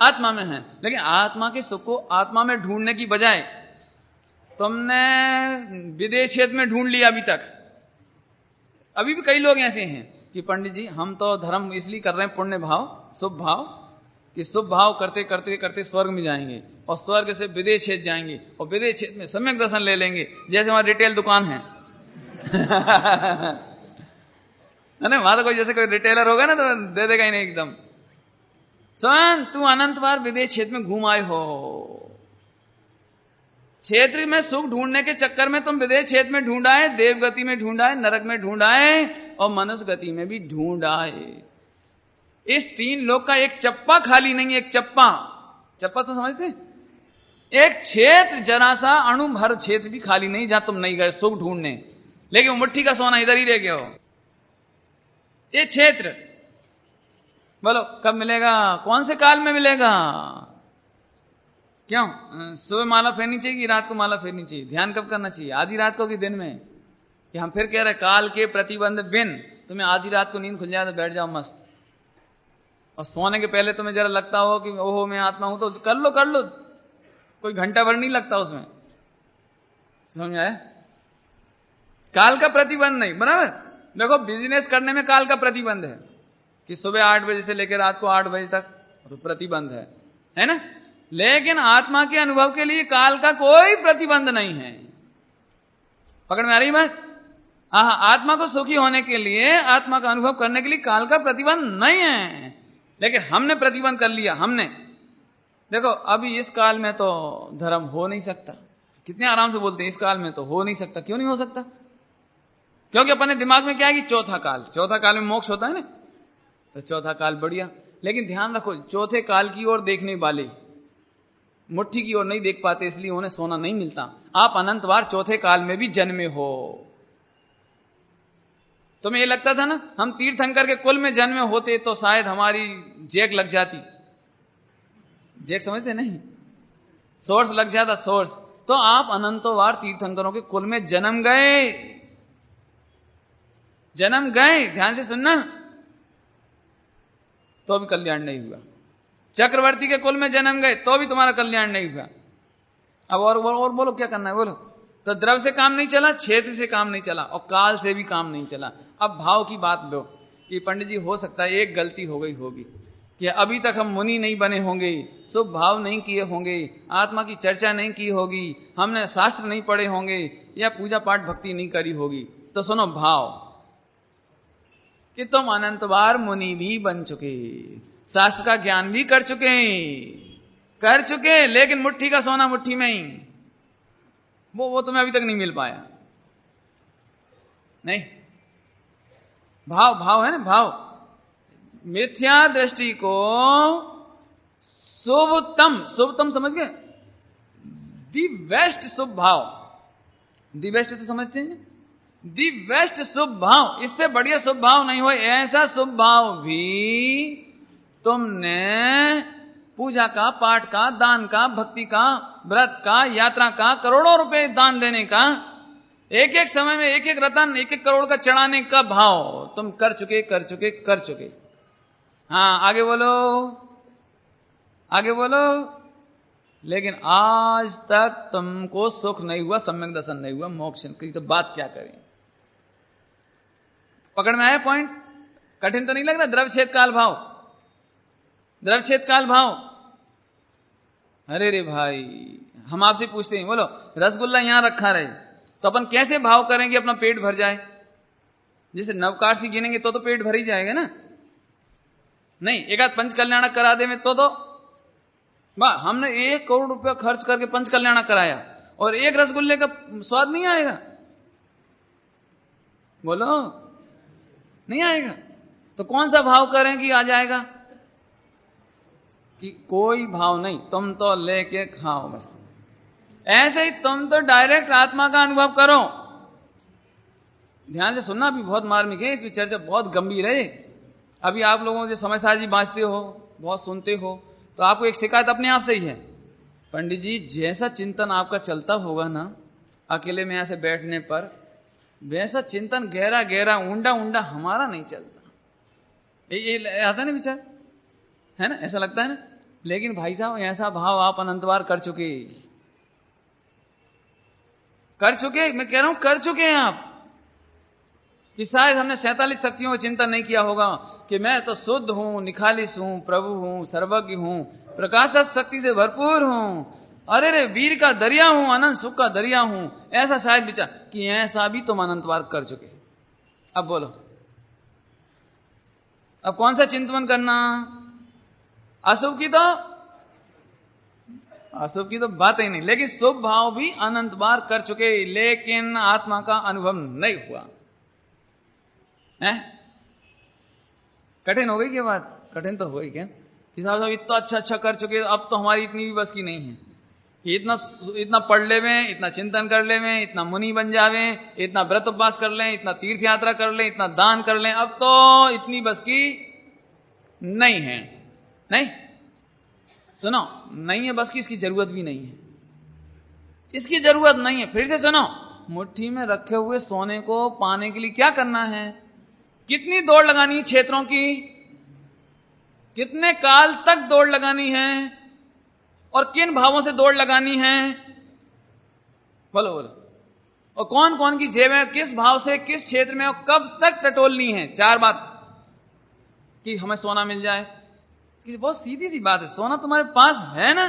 आत्मा में है। लेकिन आत्मा के सुख को आत्मा में ढूंढने की बजाय तुमने विदेश क्षेत्र में ढूंढ लिया। अभी तक अभी भी कई लोग ऐसे हैं कि पंडित जी हम तो धर्म इसलिए कर रहे हैं, पुण्य भाव, शुभ भाव, कि शुभ भाव करते करते करते स्वर्ग में जाएंगे और स्वर्ग से विदेश क्षेत्र जाएंगे और विदेश क्षेत्र में सम्यक दर्शन ले लेंगे। जैसे वहां रिटेल दुकान है ना, वहां तो कोई जैसे कोई रिटेलर होगा ना तो दे देगा ही नहीं एकदम। सुन, तू अनंत बार विदेश क्षेत्र में घूम आए हो। क्षेत्र में सुख ढूंढने के चक्कर में तुम विदेश क्षेत्र में ढूंढाए, देव गति में ढूंढाए, नरक में ढूंढाए और मनुष्य गति में भी ढूंढाए। इस 3 लोक का एक चप्पा खाली नहीं है, एक चप्पा। चप्पा तो समझते हैं? एक क्षेत्र, जरा सा अणु भर क्षेत्र भी खाली नहीं जहां तुम नहीं गए सुख ढूंढने, लेकिन मुट्ठी का सोना इधर ही रह गया हो। ये क्षेत्र बोलो कब मिलेगा? कौन से काल में मिलेगा? क्यों सुबह माला फेरनी चाहिए कि रात को माला फेरनी चाहिए? ध्यान कब करना चाहिए? आधी रात को कि दिन में? कि हम फिर कह रहे काल के प्रतिबंध बिन तुम्हें आधी रात को नींद खुल जाए तो बैठ जाओ मस्त, और सोने के पहले तुम्हें जरा लगता हो कि ओहो मैं आत्मा हूं, तो कर लो कर लो, कोई घंटा भर नहीं लगता उसमें। समझ आया? काल का प्रतिबंध नहीं, बराबर। देखो बिजनेस करने में काल का प्रतिबंध है कि सुबह 8 बजे से लेकर रात को 8 बजे तक, तो प्रतिबंध है ना? लेकिन आत्मा के अनुभव के लिए काल का कोई प्रतिबंध नहीं है। पकड़ में आ रही बात? हाँ, आत्मा को सुखी होने के लिए, आत्मा का अनुभव करने के लिए काल का प्रतिबंध नहीं है, लेकिन हमने प्रतिबंध कर लिया। हमने देखो अभी इस काल में तो धर्म हो नहीं सकता, कितने आराम से बोलते हैं इस काल में तो हो नहीं सकता। क्यों नहीं हो सकता? क्योंकि अपने दिमाग में क्या है कि चौथा काल में मोक्ष होता है ना, तो चौथा काल बढ़िया। लेकिन ध्यान रखो चौथे काल की ओर देखने वाले मुट्ठी की ओर नहीं देख पाते, इसलिए उन्हें सोना नहीं मिलता। आप अनंत बार चौथे काल में भी जन्मे हो। तुम्हें ये लगता था ना हम तीर्थंकर के कुल में जन्मे होते तो शायद हमारी जेक लग जाती। जेक समझते नहीं? सोर्स लग जाता, सोर्स। तो आप अनंतों बार तीर्थंकरों के कुल में जन्म गए। ध्यान से सुनना, तो भी कल्याण नहीं हुआ। चक्रवर्ती के कुल में जन्म गए तो भी तुम्हारा कल्याण नहीं हुआ। अब और बोलो क्या करना है, बोलो। तो द्रव्य से काम नहीं चला, क्षेत्र से काम नहीं चला, और काल से भी काम नहीं चला। अब भाव की बात लो कि पंडित जी हो सकता है एक गलती हो गई होगी कि अभी तक हम मुनि नहीं बने होंगे, शुभ भाव नहीं किए होंगे, आत्मा की चर्चा नहीं की होगी, हमने शास्त्र नहीं पढ़े होंगे, या पूजा पाठ भक्ति नहीं करी होगी। तो सुनो भाव कि तुम अनंत बार मुनि भी बन चुके, शास्त्र का ज्ञान भी कर चुके, लेकिन मुट्ठी का सोना मुट्ठी में ही, वो तुम्हें अभी तक नहीं मिल पाया। नहीं, भाव है ना, भाव। मिथ्या दृष्टि को शुभतम समझ गए? दी बेस्ट शुभ भाव, दी बेस्ट तो समझते हैं, दी बेस्ट शुभ भाव, इससे बढ़िया शुभ भाव नहीं हो। ऐसा शुभ भाव भी तुमने पूजा का, पाठ का, दान का, भक्ति का, व्रत का, यात्रा का, करोड़ों रुपए दान देने का, एक एक समय में एक एक रतन, एक एक करोड़ का चढ़ाने का भाव तुम कर चुके। हाँ आगे बोलो। लेकिन आज तक तुमको सुख नहीं हुआ, सम्यक दर्शन नहीं हुआ, मोक्ष की तो बात क्या करें। पकड़ में आया पॉइंट? कठिन तो नहीं लग रहा? द्रव्य क्षेत्र काल भाव। अरे रे भाई, हम आपसे पूछते हैं, बोलो रसगुल्ला यहां रखा रहे तो अपन कैसे भाव करेंगे अपना पेट भर जाए? जैसे नवकार से गिनेंगे तो पेट भर ही जाएगा ना। नहीं, एक आध पंच कल्याणक करा दे में तो वाह, हमने 1 करोड़ रुपया खर्च करके पंच कल्याणक कराया और एक रसगुल्ले का स्वाद नहीं आएगा? बोलो, नहीं आएगा। तो कौन सा भाव करें कि आ जाएगा? कि कोई भाव नहीं, तुम तो लेके खाओ बस। ऐसे ही तुम तो डायरेक्ट आत्मा का अनुभव करो। ध्यान से सुनना, अभी बहुत मार्मिक है, इसकी चर्चा बहुत गंभीर है। अभी आप लोगों जो समय साजी बांचते हो, बहुत सुनते हो, तो आपको एक शिकायत अपने आप से ही है, पंडित जी जैसा चिंतन आपका चलता होगा ना अकेले में ऐसे बैठने पर, वैसा चिंतन गहरा गहरा ऊंडा ऊंडा हमारा नहीं चलता। ये आता है ना विचार, है ना? ऐसा लगता है ना? लेकिन भाई साहब ऐसा भाव आप अनंत बार कर चुके, मैं कह रहा हूं कर चुके हैं आप। कि शायद हमने 47 शक्तियों का चिंतन नहीं किया होगा कि मैं तो शुद्ध हूं, निखालिस हूं, प्रभु हूं, सर्वज्ञ हूं, प्रकाशक शक्ति से भरपूर हूं, अरे रे वीर का दरिया हूं, अनंत सुख का दरिया हूं। ऐसा शायद विचार कि ऐसा भी तुम अनंत बार कर चुके। अब बोलो, अब कौन सा चिंतन करना? अशुभ की तो बात ही नहीं, लेकिन शुभ भाव भी अनंत बार कर चुके, लेकिन आत्मा का अनुभव नहीं हुआ है। कठिन हो गई क्या बात? कठिन तो हो ही क्या कि साहब इतना अच्छा कर चुके, अब तो हमारी इतनी भी बस की नहीं है कि इतना पढ़ ले में, इतना चिंतन कर ले में, इतना मुनि बन जावे, इतना व्रत उपवास कर लें, इतना तीर्थ यात्रा कर लें, इतना दान कर लें, अब तो इतनी बस की नहीं है। नहीं सुनो, नहीं है बस की, इसकी जरूरत भी नहीं है, इसकी जरूरत नहीं है। फिर से सुनो, मुट्ठी में रखे हुए सोने को पाने के लिए क्या करना है, कितनी दौड़ लगानी है क्षेत्रों की, कितने काल तक दौड़ लगानी है, और किन भावों से दौड़ लगानी है, बोलो बोलो, और कौन कौन की जेब है, किस भाव से, किस क्षेत्र में, और कब तक टटोलनी है। 4 बात कि हमें सोना मिल जाए, बहुत सीधी सी बात है, सोना तुम्हारे पास है ना।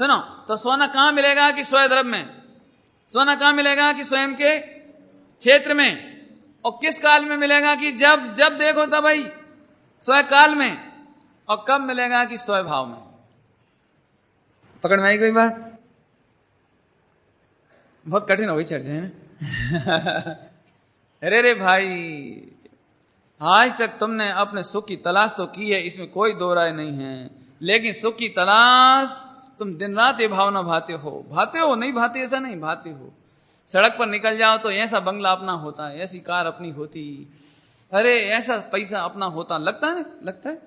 सुनो, तो सोना कहां मिलेगा कि स्वयं द्रव्य में, सोना कहां मिलेगा कि स्वयं के क्षेत्र में, और किस काल में मिलेगा कि जब जब देखो तब भाई स्वयं काल में, और कब मिलेगा कि स्वयं भाव में। पकड़ में आई कोई बात? बहुत कठिन हो गई चर्चा है ना। अरे रे भाई, आज तक तुमने अपने सुख की तलाश तो की है, इसमें कोई दो राय नहीं है, लेकिन सुख की तलाश तुम दिन रात ये भावना भाते हो, नहीं भाते ऐसा नहीं, भाते हो। सड़क पर निकल जाओ तो ऐसा बंगला अपना होता है, ऐसी कार अपनी होती, अरे ऐसा पैसा अपना होता, लगता है, लगता है,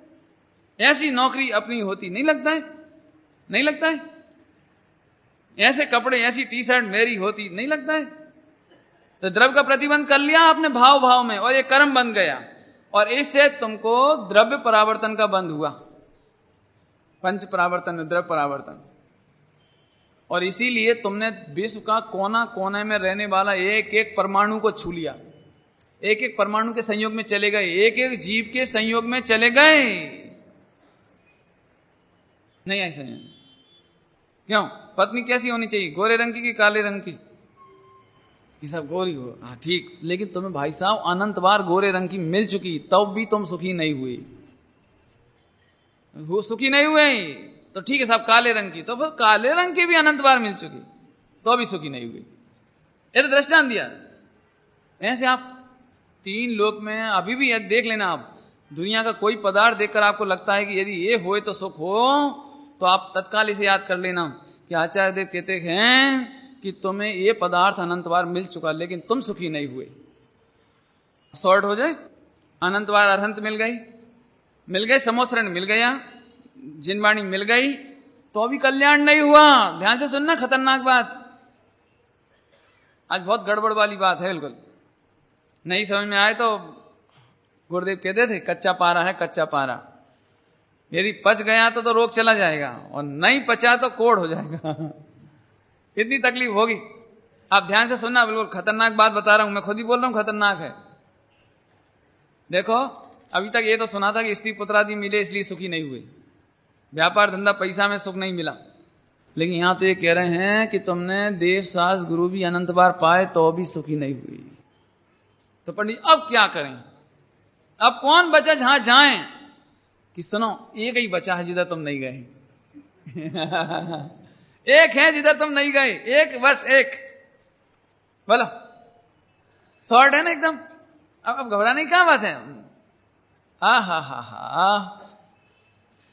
ऐसी नौकरी अपनी होती, नहीं लगता है, नहीं लगता है, ऐसे कपड़े, ऐसी टी शर्ट मेरी होती, नहीं लगता है। तो द्रव्य का प्रतिबंध कर लिया आपने भाव भाव में, और ये कर्म बन गया, और इससे तुमको द्रव्य परावर्तन का बंध हुआ, पंच परावर्तन में द्रव्य परावर्तन। और इसीलिए तुमने विश्व का कोना कोने में रहने वाला एक एक परमाणु को छू लिया, एक एक परमाणु के संयोग में चले गए, एक एक जीव के संयोग में चले गए। नहीं ऐसे नहीं। क्यों? पत्नी कैसी होनी चाहिए, गोरे रंग की कि काले रंग की? कि सब गोरी हो, हाँ ठीक, लेकिन तुम्हें भाई साहब अनंत बार गोरे रंग की मिल चुकी, तब भी तुम सुखी नहीं हुए, वो सुखी नहीं हुए, तो ठीक है साहब काले रंग की, तो फिर काले रंग की भी अनंत बार मिल चुकी, तो भी सुखी नहीं हुई। ये तो दृष्टांत दिया। ऐसे आप 3 लोक में अभी भी देख लेना, आप दुनिया का कोई पदार्थ देखकर आपको लगता है कि यदि ये होए तो सुख हो, तो आप तत्काल इसे याद कर लेना कि आचार्य देव कहते हैं कि तुम्हें ये पदार्थ अनंत बार मिल चुका, लेकिन तुम सुखी नहीं हुए। शॉर्ट हो जाए, अनंत बार अरहंत मिल गए, समोसरण मिल गया, जिनवाणी मिल गई, तो अभी कल्याण नहीं हुआ। ध्यान से सुनना, खतरनाक बात, आज बहुत गड़बड़ वाली बात है, बिल्कुल नहीं समझ में आए तो गुरुदेव कहते थे कच्चा पारा है, कच्चा पारा, यदि पच गया तो रोग चला जाएगा, और नहीं पचा तो कोड़ हो जाएगा। इतनी तकलीफ होगी। आप ध्यान से सुनना, बिल्कुल खतरनाक बात बता रहा हूं, मैं खुद ही बोल रहा हूं खतरनाक है। देखो, अभी तक ये तो सुना था कि स्त्री पुत्रादि मिले इसलिए सुखी नहीं हुए, व्यापार धंधा पैसा में सुख नहीं मिला, लेकिन यहां तो ये कह रहे हैं कि तुमने देव सास गुरु भी अनंत बार पाए तो भी सुखी नहीं हुई। तो पंडित अब क्या करें, अब कौन बचा जहां जाएं? कि सुनो, एक ही बचा है जिधर तुम नहीं गए। एक है जिधर तुम नहीं गए, एक, बस एक, बोलो, शॉर्ट है ना एकदम। अब घबराने की क्या बात है? हा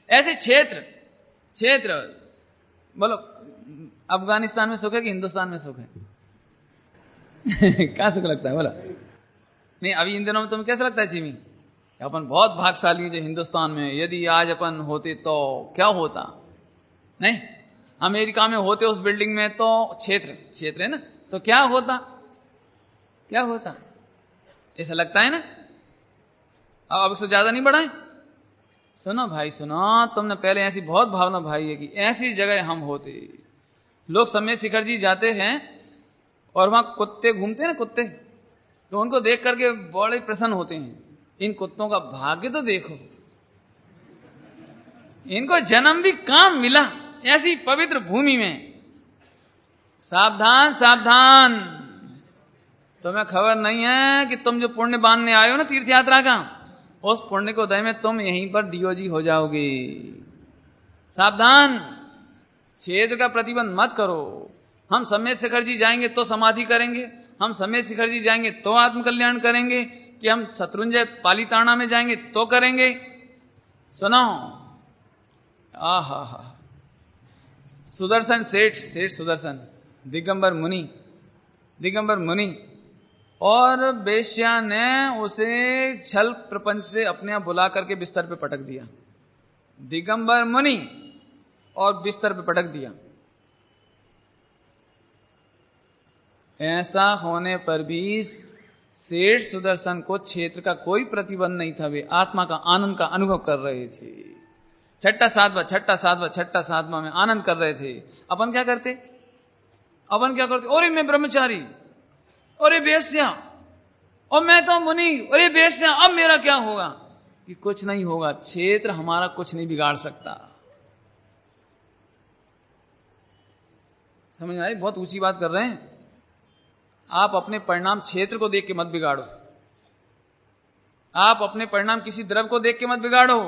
ऐसे क्षेत्र बोलो, अफगानिस्तान में सुख है कि हिंदुस्तान में सुख है? क्या सुख लगता है, बोलो? नहीं, अभी इन दिनों में तुम्हें कैसा लगता है चिमी? अपन बहुत भाग्यशाली हैं जो हिंदुस्तान में, यदि आज अपन होते तो क्या होता। नहीं, अमेरिका में होते उस बिल्डिंग में तो क्षेत्र है ना, तो क्या होता, ऐसा लगता है ना। अब इससे ज्यादा नहीं बढ़ाएं। सुनो भाई सुनो, तुमने पहले ऐसी बहुत भावना भाई है कि ऐसी जगह हम होते। लोग समय शिखर जी जाते हैं और वहां कुत्ते घूमते हैं ना, कुत्ते, तो उनको देख करके बड़े प्रसन्न होते हैं। इन कुत्तों का भाग्य तो देखो, इनको जन्म भी कहां मिला ऐसी पवित्र भूमि में। सावधान सावधान, तुम्हें खबर नहीं है कि तुम जो पुण्य बांधने आए हो ना तीर्थ यात्रा का, उस पुण्य को उदय में तुम यहीं पर डीओजी हो जाओगे। सावधान, क्षेत्र का प्रतिबंध मत करो। हम समय शिखर जी जाएंगे तो समाधि करेंगे, हम समय शिखर जी जाएंगे तो आत्मकल्याण करेंगे, कि हम शत्रुंजय पालीताना में जाएंगे तो करेंगे। सुनो, आहा, सुदर्शन सेठ सुदर्शन, दिगंबर मुनि, और वेश्या ने उसे छल प्रपंच से अपने आप बुला करके बिस्तर पे पटक दिया। दिगंबर मुनि और बिस्तर पे पटक दिया। ऐसा होने पर भी सेठ सुदर्शन को क्षेत्र का कोई प्रतिबंध नहीं था। वे आत्मा का आनंद का अनुभव कर रहे थे। छठा सातवां में आनंद कर रहे थे। अपन क्या करते? अरे मैं ब्रह्मचारी, अरे वेश्या, और मैं तो मुनि, अरे वेश्या, अब मेरा क्या होगा? कि कुछ नहीं होगा, क्षेत्र हमारा कुछ नहीं बिगाड़ सकता। समझ में आई? बहुत ऊंची बात कर रहे हैं। आप अपने परिणाम क्षेत्र को देख के मत बिगाड़ो। आप अपने परिणाम किसी द्रव्य को देख के मत बिगाड़ो।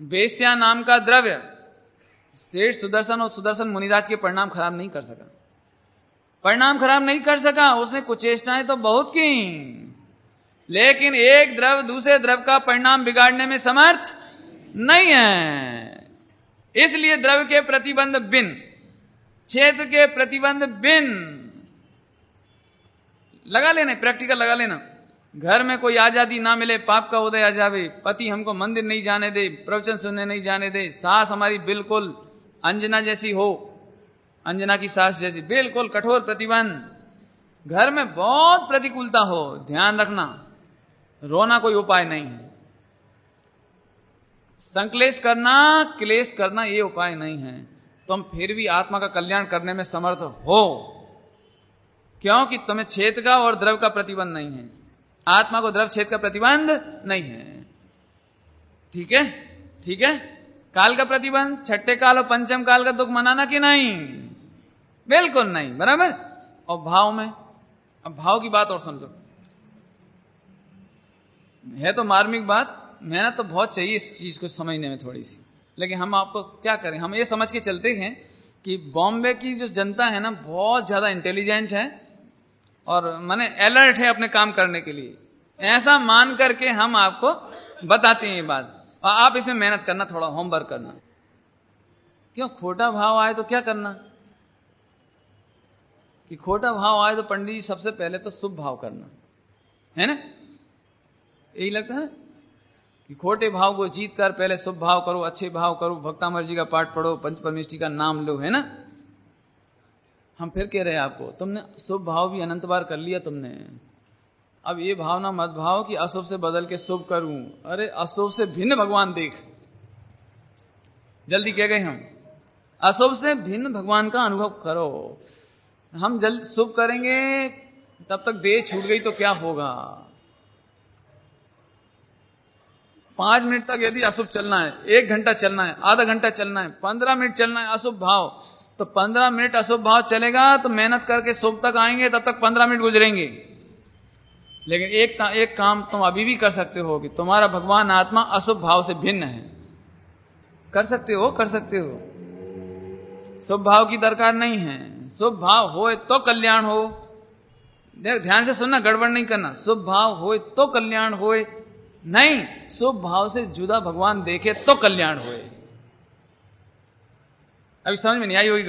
वेश्या नाम का द्रव्य सेठ सुदर्शन और सुदर्शन मुनिराज के परिणाम खराब नहीं कर सका। उसने कुचेष्टाएं तो बहुत की, लेकिन एक द्रव्य दूसरे द्रव्य का परिणाम बिगाड़ने में समर्थ नहीं है। इसलिए द्रव्य के प्रतिबंध बिन, क्षेत्र के प्रतिबंध बिन लगा लेना, प्रैक्टिकल लगा लेना। घर में कोई आजादी ना मिले, पाप का उदय आ जावे, पति हमको मंदिर नहीं जाने दे, प्रवचन सुनने नहीं जाने दे, सास हमारी बिल्कुल अंजना जैसी हो, अंजना की सास जैसी, बिल्कुल कठोर प्रतिबंध, घर में बहुत प्रतिकूलता हो, ध्यान रखना, रोना कोई उपाय नहीं है। संक्लेश करना, क्लेश करना ये उपाय नहीं है। तुम फिर भी आत्मा का कल्याण करने में समर्थ हो, क्योंकि तुम्हें क्षेत्र का और द्रव्य का प्रतिबंध नहीं है। आत्मा को द्रव्य क्षेत्र का प्रतिबंध नहीं है। ठीक है। काल का प्रतिबंध, छठे काल और पंचम काल का दुख मनाना कि नहीं? बिल्कुल नहीं, बराबर। और भाव में, अब भाव की बात और सुन लो, है तो मार्मिक बात, मेहनत तो बहुत चाहिए इस चीज को समझने में थोड़ी सी, लेकिन हम आपको क्या करें, हम ये समझ के चलते हैं कि बॉम्बे की जो जनता है ना, बहुत ज्यादा इंटेलिजेंट है और माने अलर्ट है अपने काम करने के लिए। ऐसा मान करके हम आपको बताते हैं ये बात, और आप इसमें मेहनत करना, थोड़ा होमवर्क करना। क्यों खोटा भाव आए तो क्या करना? कि खोटा भाव आए तो पंडित जी सबसे पहले तो शुभ भाव करना है ना, यही लगता है कि खोटे भाव को जीत कर पहले शुभ भाव करो, अच्छे भाव करो, भक्तामर जी का पाठ पढ़ो, पंच परमेष्ठी का नाम लो, है ना। हम फिर कह रहे हैं आपको, तुमने शुभ भाव भी अनंत बार कर लिया तुमने, अब ये भावना मत भाव कि अशुभ से बदल के शुभ करूं। अरे अशुभ से भिन्न भगवान देख, जल्दी कह गए हम, अशुभ से भिन्न भगवान का अनुभव करो। हम जल्द शुभ करेंगे, तब तक देह छूट गई तो क्या होगा? 5 मिनट तक यदि अशुभ चलना है, 1 घंटा चलना है, आधा घंटा चलना है, 15 मिनट चलना है अशुभ भाव, तो 15 मिनट अशुभ भाव चलेगा तो मेहनत करके शुभ तक आएंगे, तब तक 15 मिनट गुजरेंगे। लेकिन एक काम तुम अभी भी कर सकते हो कि तुम्हारा भगवान आत्मा अशुभ भाव से भिन्न है। कर सकते हो। शुभ भाव की दरकार नहीं है, शुभ भाव होए तो कल्याण हो। देख ध्यान से सुनना, गड़बड़ नहीं करना। शुभ भाव होए तो कल्याण होए, नहीं शुभ भाव से जुदा भगवान देखे तो कल्याण होए। अभी समझ में नहीं आई होगी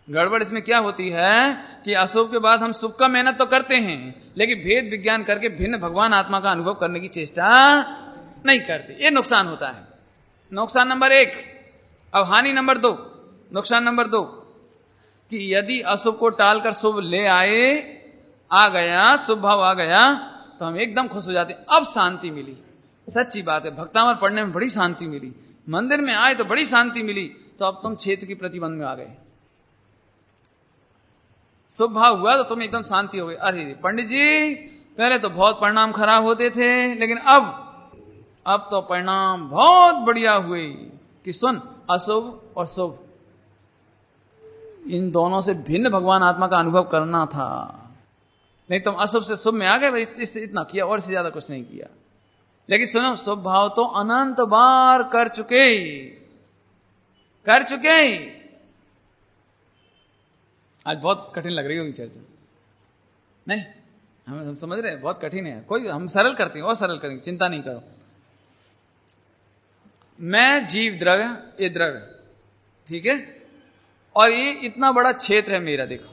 गड़बड़ इसमें क्या होती है कि अशुभ के बाद हम शुभ का मेहनत तो करते हैं, लेकिन भेद विज्ञान करके भिन्न भगवान आत्मा का अनुभव करने की चेष्टा नहीं करते। ये नुकसान होता है। नुकसान नंबर 1। अब हानि नंबर 2, नुकसान नंबर 2 कि यदि अशुभ को टालकर शुभ ले आ गया, शुभ भाव आ गया, तो हम एकदम खुश हो जाते, अब शांति मिली। सच्ची बात है, भक्तामर पढ़ने में बड़ी शांति मिली, मंदिर में आए तो बड़ी शांति मिली, तो अब तुम क्षेत्र की प्रतिबंध में आ गए। शुभ भाव हुआ तो तुम एकदम शांति हो गई। अरे पंडित जी पहले तो बहुत परिणाम खराब होते थे, लेकिन अब तो परिणाम बहुत बढ़िया हुए कि सुन, अशुभ और शुभ इन दोनों से भिन्न भगवान आत्मा का अनुभव करना था। नहीं तुम अशुभ से शुभ में आ गए, इससे इतना किया और इससे ज्यादा कुछ नहीं किया। लेकिन सुनो, शुभ भाव तो अनंत बार कर चुके। आज बहुत कठिन लग रही होगी चर्चा, नहीं हम समझ रहे हैं बहुत कठिन है। कोई हम सरल करते हैं और सरल करेंगे, चिंता नहीं करो। मैं जीव द्रव्य, ये द्रव्य, ठीक है, और ये इतना बड़ा क्षेत्र है मेरा, देखो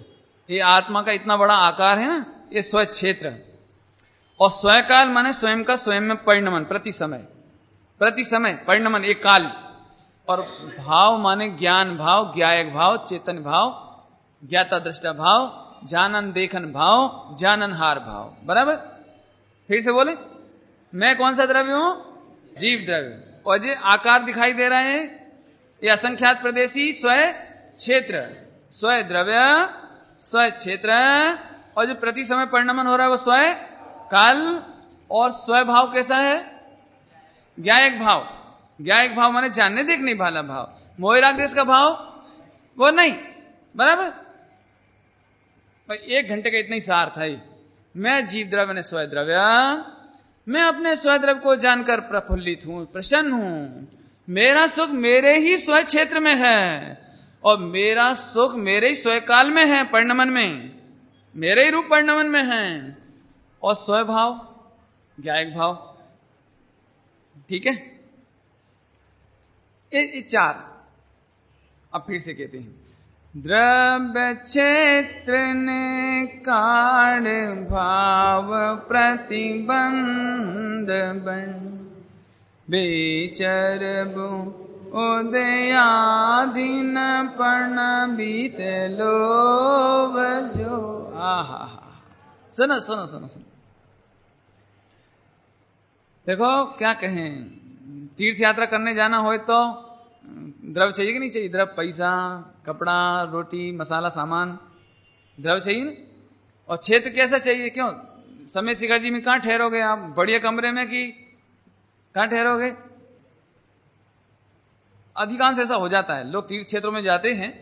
ये आत्मा का इतना बड़ा आकार है ना, ये स्व क्षेत्र है। और स्वकाल माने स्वयं का स्वयं में परिणमन, प्रति समय परिणमन, एक काल। और भाव माने ज्ञान भाव, ज्ञायक भाव, चेतन भाव, ज्ञाता दृष्टा भाव, जानन देखन भाव, जाननहार भाव। बराबर? फिर से बोले, मैं कौन सा द्रव्य हूं? जीव द्रव्य। और ये आकार दिखाई दे रहे हैं, ये असंख्यात प्रदेशी स्व क्षेत्र, स्व द्रव्य, स्व क्षेत्र। और जो प्रति समय परिणमन हो रहा है वो स्व काल। और स्व भाव कैसा है? ज्ञायक भाव। ज्ञायक भाव माने जानने देखने वाला भाव। मोहराग देश का भाव वो नहीं। बराबर? भाई 1 घंटे का इतना ही सार था। मैं जीव द्रव्य ने स्व द्रव्य, मैं अपने स्व द्रव्य को जानकर प्रफुल्लित हूं, प्रसन्न हूं। मेरा सुख मेरे ही स्व क्षेत्र में है, और मेरा सुख मेरे ही स्व काल में है, परिणमन में, मेरे ही रूप परिणमन में है। और स्वभाव ज्ञायक भाव, ठीक है। ये 4। अब फिर से कहते हैं, द्रव्य क्षेत्र ने काढ़ भाव प्रतिबंध बन, बेचर उदयाधीन पण बीत लोभ जो। आहा, सुनो सुनो सुनो सुनो, देखो क्या कहें, तीर्थ यात्रा करने जाना हो तो द्रव्य चाहिए कि नहीं चाहिए? द्रव्य, पैसा, कपड़ा, रोटी, मसाला, सामान, द्रव्य चाहिए ना। और क्षेत्र कैसा चाहिए? क्यों समय शिखर जी में कहां ठहरोगे आप? बढ़िया कमरे में कि कहां ठहरोगे? अधिकांश ऐसा हो जाता है, लोग तीर्थ क्षेत्रों में जाते हैं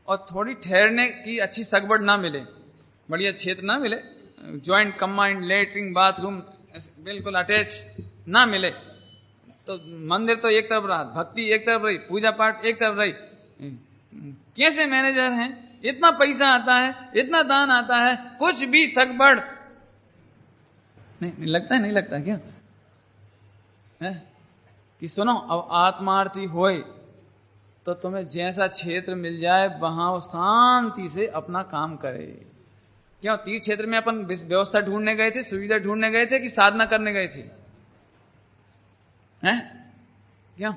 और थोड़ी ठहरने की अच्छी सगवड़ ना मिले, बढ़िया क्षेत्र ना मिले, ज्वाइंट कंबाइंड लेटरिन बाथरूम बिल्कुल अटैच ना मिले, तो मंदिर तो एक तरफ रहा, भक्ति एक तरफ रही, पूजा पाठ एक तरफ रही। कैसे मैनेजर हैं, इतना पैसा आता है, इतना दान आता है, कुछ भी सगबड़ नहीं लगता है। नहीं लगता क्या है? कि सुनो, अब आत्मार्थी होए तो तुम्हें जैसा क्षेत्र मिल जाए वहां वो शांति से अपना काम करे। क्यों तीर्थ क्षेत्र में अपन व्यवस्था ढूंढने गए थे, सुविधा ढूंढने गए थे कि साधना करने गए थे? हैं? क्या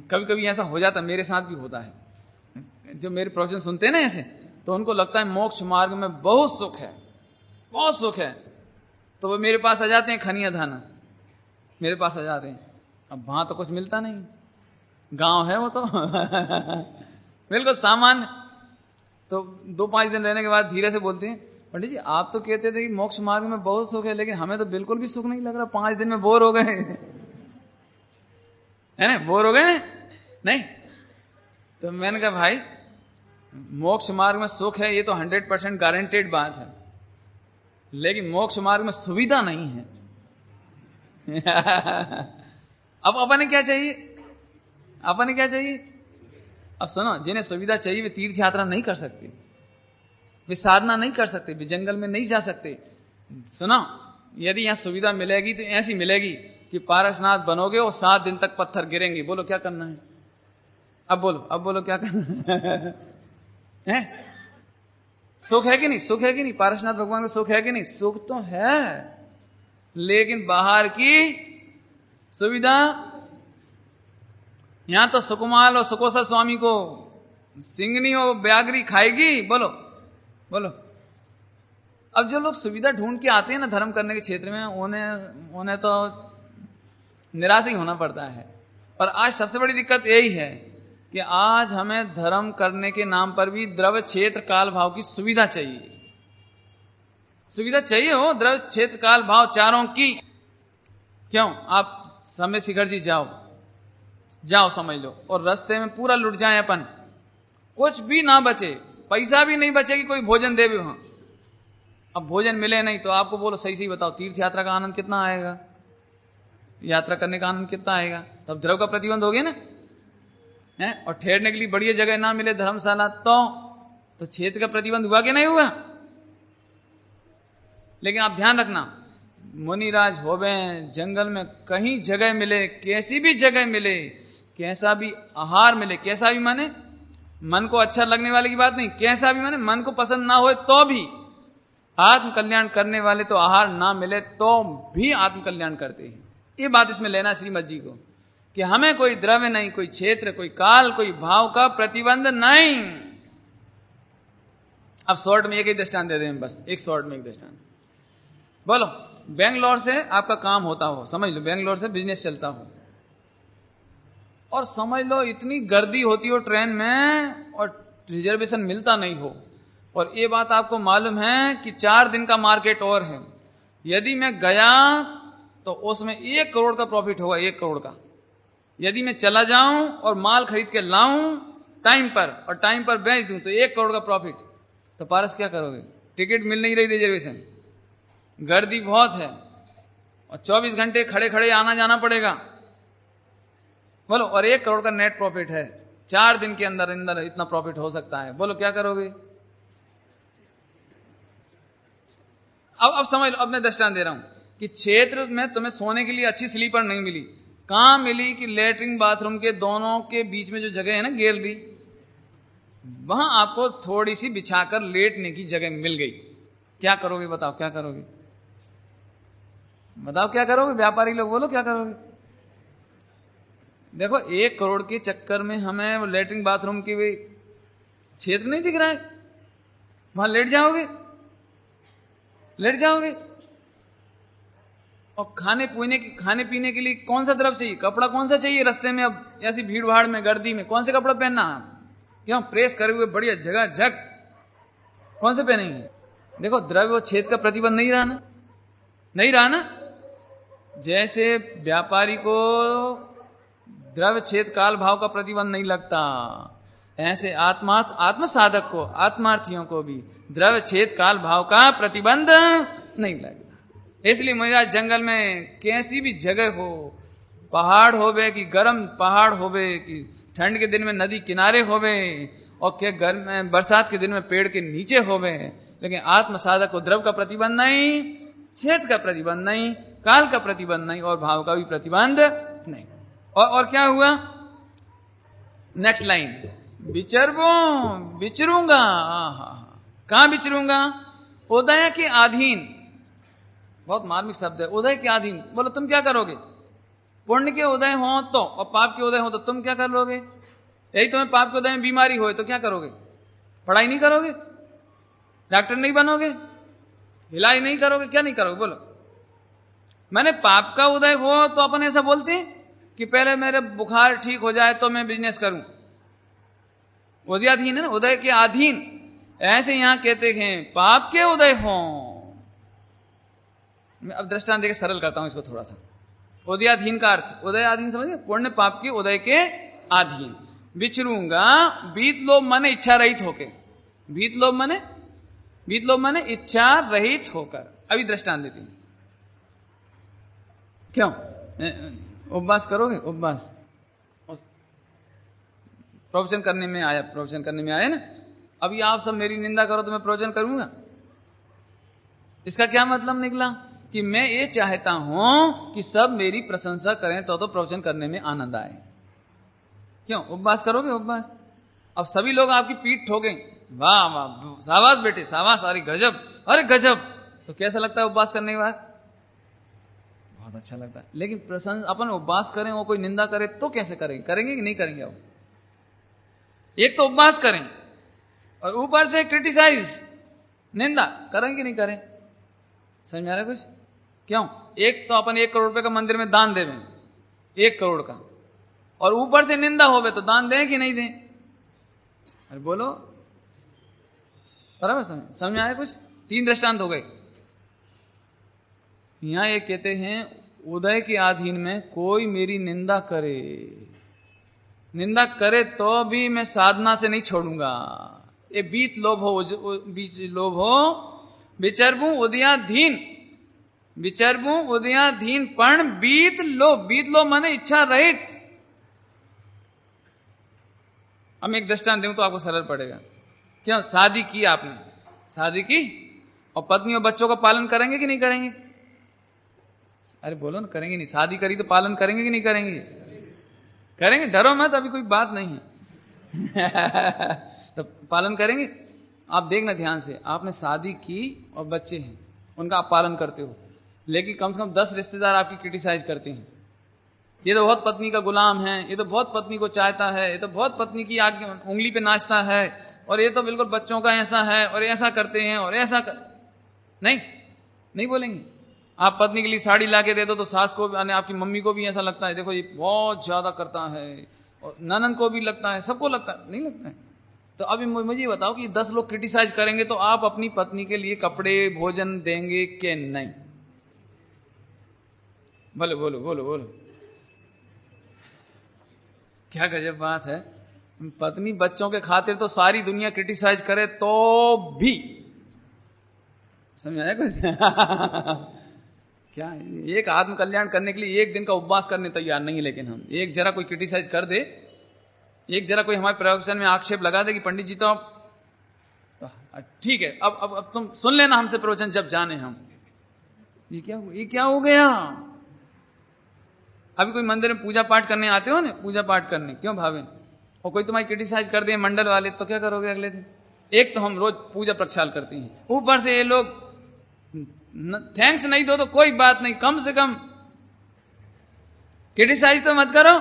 कभी कभी ऐसा हो जाता, मेरे साथ भी होता है, जो मेरे प्रवचन सुनते हैं ना ऐसे, तो उनको लगता है मोक्ष मार्ग में बहुत सुख है, बहुत सुख है, तो वो मेरे पास आ जाते हैं, खनिया धाना मेरे पास आ जाते हैं। अब वहां तो कुछ मिलता नहीं, गांव है वो तो बिल्कुल सामान्य। तो 2-5 दिन रहने के बाद धीरे से बोलते हैं, पंडित जी आप तो कहते थे कि मोक्ष मार्ग में बहुत सुख है, लेकिन हमें तो बिल्कुल भी सुख नहीं लग रहा, 5 दिन में बोर हो गए है ना, बोर हो गए नहीं। तो मैंने कहा भाई मोक्ष मार्ग में सुख है, ये तो 100% गारंटेड बात है, लेकिन मोक्ष मार्ग में सुविधा नहीं है अब अपने क्या चाहिए? अपने क्या चाहिए? अब सुनो, जिन्हें सुविधा चाहिए वे तीर्थ यात्रा नहीं कर सकते, वे साधना नहीं कर सकते, वे जंगल में नहीं जा सकते। सुनो, यदि यहां सुविधा मिलेगी तो ऐसी मिलेगी कि पारसनाथ बनोगे और 7 दिन तक पत्थर गिरेंगे। बोलो क्या करना है? अब बोलो क्या करना है? सुख है कि नहीं? सुख है कि नहीं? पारसनाथ भगवान का सुख है कि नहीं? सुख तो है, लेकिन बाहर की सुविधा। यहां तो सुकुमाल और सुकोसा स्वामी को सिंगनी और ब्यागरी खाएगी। बोलो। अब जो लोग सुविधा ढूंढ के आते हैं ना धर्म करने के क्षेत्र में, उन्हें तो निराश ही होना पड़ता है। और आज सबसे बड़ी दिक्कत यही है कि आज हमें धर्म करने के नाम पर भी द्रव्य क्षेत्र काल भाव की सुविधा चाहिए। सुविधा चाहिए हो, द्रव्य क्षेत्र काल भाव चारों की। क्यों? आप समय शिखर जी जाओ समझ लो, और रास्ते में पूरा लुट जाए अपन, कुछ भी ना बचे, पैसा भी नहीं बचे कि कोई भोजन दे भी वहां। अब भोजन मिले नहीं तो आपको बोलो सही बताओ, तीर्थ यात्रा का आनंद कितना आएगा? यात्रा करने का आनंद कितना आएगा? तब द्रव्य का प्रतिबंध हो गया ना है। और ठहरने के लिए बढ़िया जगह ना मिले, धर्मशाला, तो क्षेत्र का प्रतिबंध हुआ कि नहीं हुआ? लेकिन आप ध्यान रखना, मुनिराज होवे, जंगल में कहीं जगह मिले, कैसी भी जगह मिले, कैसा भी आहार मिले, कैसा भी माने मन को अच्छा लगने वाले की बात नहीं, कैसा भी माने मन को पसंद ना हो तो भी आत्म कल्याण करने वाले, तो आहार ना मिले तो भी आत्म कल्याण करते हैं। ये बात इसमें लेना श्रीमद जी को, कि हमें कोई द्रव्य नहीं, कोई क्षेत्र, कोई काल, कोई भाव का प्रतिबंध नहीं। अब शॉर्ट में एक ही दृष्टांत दे दें, बस एक शॉर्ट में एक दृष्टांत। बोलो, बेंगलोर से आपका काम होता हो, समझ लो बेंगलोर से बिजनेस चलता हो, और समझ लो इतनी गर्दी होती हो ट्रेन में और रिजर्वेशन मिलता नहीं हो, और ये बात आपको मालूम है कि 4 दिन का मार्केट और है, यदि मैं गया तो उसमें 1 करोड़ का प्रॉफिट होगा, 1 करोड़ का। यदि मैं चला जाऊं और माल खरीद के लाऊं टाइम पर और टाइम पर बेच दूं तो 1 करोड़ का प्रॉफिट। तो पारस क्या करोगे? टिकट मिल नहीं रही, रिजर्वेशन, गर्दी बहुत है और 24 घंटे खड़े खड़े आना जाना पड़ेगा, बोलो, और 1 करोड़ का नेट प्रॉफिट है, 4 दिन के अंदर अंदर इतना प्रॉफिट हो सकता है, बोलो क्या करोगे? अब समझ लो, अब मैं दृष्टांत दे रहा हूं कि क्षेत्र में तुम्हें सोने के लिए अच्छी स्लीपर नहीं मिली, कहां मिली कि लेटरिन बाथरूम के दोनों के बीच में जो जगह है ना, गैलरी, वहां आपको थोड़ी सी बिछाकर लेटने की जगह मिल गई। क्या करोगे? बताओ क्या करोगे? बताओ क्या करोगे? व्यापारी लोग बोलो क्या करोगे? देखो 1 करोड़ के चक्कर में हमें वो लेटरिन बाथरूम की भी क्षेत्र नहीं दिख रहा है, वहां लेट जाओगे, लेट जाओगे। और खाने पीने के लिए कौन सा द्रव्य चाहिए, कपड़ा कौन सा चाहिए रास्ते में, अब ऐसी भीड़ भाड़ में गर्दी में कौन से कपड़ा पहनना है? क्यों प्रेस करे हुए बढ़िया जगह झक कौन से पहनेंगे? देखो द्रव्य और क्षेत्र का प्रतिबंध नहीं रहा ना, नहीं रहा ना। जैसे व्यापारी को द्रव्य क्षेत्र काल भाव का प्रतिबंध नहीं लगता, ऐसे आत्म साधक को, आत्मार्थियों को भी द्रव्य क्षेत्र काल भाव का प्रतिबंध नहीं लगता। इसलिए मेरा जंगल में कैसी भी जगह हो, पहाड़ होवे कि गर्म पहाड़ होवे कि ठंड के दिन में नदी किनारे होवे और के गर्म में बरसात के दिन में पेड़ के नीचे होवे, लेकिन आत्म साधक को द्रव्य का प्रतिबंध नहीं, क्षेत्र का प्रतिबंध नहीं, काल का प्रतिबंध नहीं और भाव का भी प्रतिबंध नहीं। और क्या हुआ? नेक्स्ट लाइन, विचरूंगा। कहां विचरूंगा? उदय के अधीन, बहुत मार्मिक शब्द है, उदय के अधीन। बोलो तुम क्या करोगे? पुण्य के उदय हो तो और पाप के उदय हो तो तुम क्या कर लोगे? यही तुम्हें पाप के उदय में बीमारी हो तो क्या करोगे? पढ़ाई नहीं करोगे, डॉक्टर नहीं बनोगे, इलाज नहीं करोगे, क्या नहीं करोगे? बोलो। मैंने पाप का उदय हो तो अपन ऐसा बोलते हैं कि पहले मेरे बुखार ठीक हो जाए तो मैं बिजनेस करूं, उदयाधीन है ना, उदय के अधीन। ऐसे यहां कहते हैं पाप के उदय हो। मैं अब दृष्टांत देकर सरल करता हूं इसको थोड़ा सा। उदयाधीन का अर्थ, उदयाधीन समझिए, पुण्य पाप के उदय के अधीन विचरूंगा। बीत लोभ माने इच्छा रहित होकर, बीत लोभ माने इच्छा रहित होकर। अभी दृष्टांत देती हूं। क्यों उपवास करोगे? उपवास प्रवचन करने में आया ना। अभी आप सब मेरी निंदा करो तो मैं प्रवचन करूंगा? इसका क्या मतलब निकला कि मैं ये चाहता हूं कि सब मेरी प्रशंसा करें तो प्रवचन करने में आनंद आए। क्यों उपवास करोगे? उपवास। अब सभी लोग आपकी पीठ ठोकें, वाह वाह शाबाश बेटे शाबाश, अरे गजब, अरे गजब, तो कैसा लगता है उपवास करने के बाद? बहुत अच्छा लगता है। लेकिन प्रशंसा, अपन उपवास करें वो कोई निंदा करे तो कैसे करेंगे कि नहीं करेंगे? अब एक तो उपवास करें और ऊपर से क्रिटिसाइज, निंदा करेंगे कि नहीं करें? समझ में आ रहा है कुछ? क्यों? एक तो अपन 1 करोड़ रुपए का मंदिर में दान देवें, 1 करोड़ का, और ऊपर से निंदा होवे तो दान दें कि नहीं दें? अरे बोलो, बराबर समझ में आया कुछ? 3 दृष्टांत हो गए। यहां ये कहते हैं उदय के अधीन में कोई मेरी निंदा करे तो भी मैं साधना से नहीं छोड़ूंगा। ये बीत लोभ हो, विचरबू उदयाधीन पण बीत लोभ माने इच्छा रहित। अब मैं एक दृष्टांत दूं तो आपको सरल पड़ेगा। क्यों? शादी की आपने, शादी की और पत्नी और बच्चों का पालन करेंगे कि नहीं करेंगे? अरे बोलो ना, करेंगे नहीं? शादी करी तो पालन करेंगे कि नहीं करेंगे? करेंगे, डरो मत, अभी कोई बात नहीं है। तो पालन करेंगे। आप देखना ध्यान से, आपने शादी की और बच्चे हैं, उनका आप पालन करते हो, लेकिन कम से कम 10 रिश्तेदार आपकी क्रिटिसाइज करते हैं, ये तो बहुत पत्नी का गुलाम है, ये तो बहुत पत्नी को चाहता है, ये तो बहुत पत्नी की आगे उंगली पे नाचता है, और ये तो बिल्कुल बच्चों का ऐसा है, और ऐसा करते हैं, और ऐसा नहीं बोलेंगे। आप पत्नी के लिए साड़ी लाके दे दो तो सास को, आपकी मम्मी को भी ऐसा लगता है, देखो ये बहुत ज्यादा करता है, और ननन को भी लगता है, सबको लगता है, नहीं लगता है? तो अभी मुझे बताओ कि 10 लोग क्रिटिसाइज करेंगे तो आप अपनी पत्नी के लिए कपड़े भोजन देंगे कि नहीं? बोलो बोलो बोलो बोलो। क्या गजब बात है, पत्नी बच्चों के खातिर तो सारी दुनिया क्रिटिसाइज करे तो भी, समझ आया कुछ? क्या एक आत्म कल्याण करने के लिए एक दिन का उपवास करने तैयार नहीं है, लेकिन हम एक जरा कोई क्रिटिसाइज कर दे, एक जरा कोई हमारे प्रवचन में आक्षेप लगा दे कि पंडित जी तो ठीक है, अब तुम सुन लेना हमसे प्रवचन जब जाने हम, ये क्या हो गया? अभी कोई मंदिर में पूजा पाठ करने आते हो ना, पूजा पाठ करने क्यों भावे, और कोई तुम्हारी क्रिटिसाइज कर दे मंडल वाले, तो क्या करोगे अगले दिन? एक तो हम रोज पूजा प्रक्षाल करते हैं, ऊपर से ये लोग थैंक्स नहीं दो तो कोई बात नहीं, कम से कम क्रिटिसाइज तो मत करो,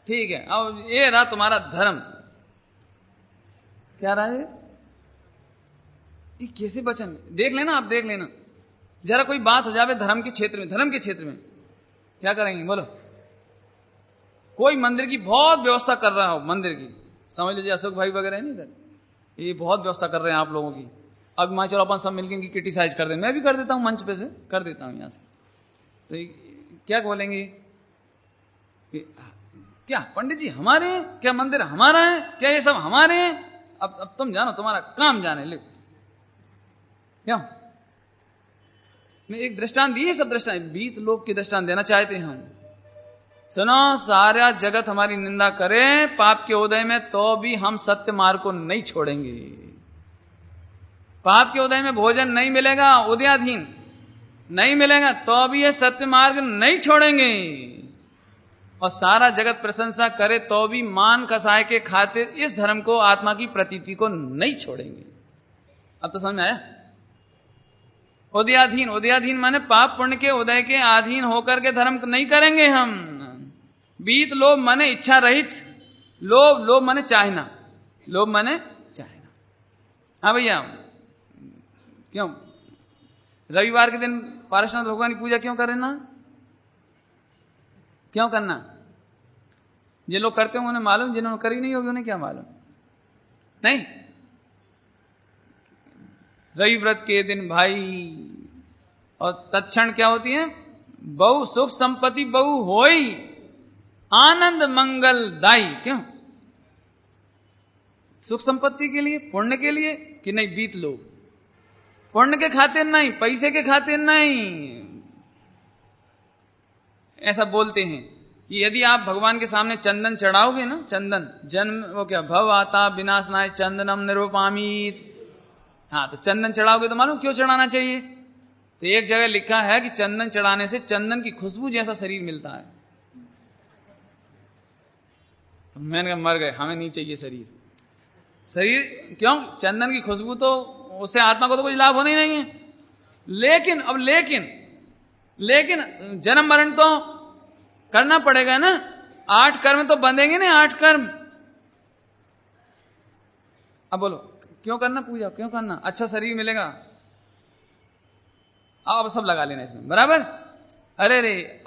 ठीक है? अब ये रहा तुम्हारा धर्म, क्या रहा है ये? कैसे वचन देख लेना, आप देख लेना, जरा कोई बात हो जावे धर्म के क्षेत्र में, क्या करेंगे बोलो? कोई मंदिर की बहुत व्यवस्था कर रहा हो, मंदिर की, समझ लीजिए अशोक भाई वगैरह है नहीं इधर, ये बहुत व्यवस्था कर रहे हैं आप लोगों की, अब मैं चलो अपन सब मिलकर क्रिटिसाइज कर दें, मैं भी कर देता हूं, मंच पे से कर देता हूं यहां से, तो क्या बोलेंगे? क्या पंडित जी हमारे हैं? क्या मंदिर हमारा है? क्या ये सब हमारे हैं? अब तुम जानो, तुम्हारा काम जाने ले, क्यों? मैं एक दृष्टांत दिए, सब दृष्टांत 20 लोग के दृष्टांत देना चाहते हैं हम। सुनो, सारा जगत हमारी निंदा करे पाप के उदय में, तो भी हम सत्य मार्ग को नहीं छोड़ेंगे। पाप के उदय में भोजन नहीं मिलेगा, उदयाधीन नहीं मिलेगा, तो भी ये सत्य मार्ग नहीं छोड़ेंगे। और सारा जगत प्रशंसा करे तो भी मान कसाय के खातिर इस धर्म को, आत्मा की प्रतीति को नहीं छोड़ेंगे। अब तो समझ में आया? उदयाधीन माने पाप पुण्य के उदय के अधीन होकर के धर्म नहीं करेंगे हम। बीत लोभ माने इच्छा रहित, लोभ माने चाहना, हाँ भैया, क्यों रविवार के दिन पार्श्वनाथ भगवान की पूजा क्यों करना? क्यों करना? जो लोग करते होंगे उन्हें मालूम, जिन्होंने करी नहीं होगी उन्हें क्या मालूम? नहीं, रवि व्रत के दिन भाई, और तत्क्षण क्या होती है? बहु सुख संपत्ति बहु होई, आनंद मंगल दाई। क्यों? सुख संपत्ति के लिए, पुण्य के लिए कि नहीं? बीत लो, पुण्य के खातिर नहीं, पैसे के खातिर नहीं। ऐसा बोलते हैं कि यदि आप भगवान के सामने चंदन चढ़ाओगे ना, चंदन जन्म वो क्या भव आता विनाशनाय चंदनम निरूपामीत, हाँ, तो चंदन चढ़ाओगे तो मालूम क्यों चढ़ाना चाहिए? तो एक जगह लिखा है कि चंदन चढ़ाने से चंदन की खुशबू जैसा शरीर मिलता है। तो मैंने कहा मर गए, हमें नहीं चाहिए शरीर। क्यों? चंदन की खुशबू तो उससे आत्मा को तो कुछ लाभ होना ही नहीं है। लेकिन जन्म मरण तो करना पड़ेगा ना, 8 कर्म तो बंधेंगे ना, 8 कर्म। अब बोलो क्यों करना पूजा? क्यों करना? अच्छा शरीर मिलेगा, अब सब लगा लेना इसमें, बराबर? अरे रे,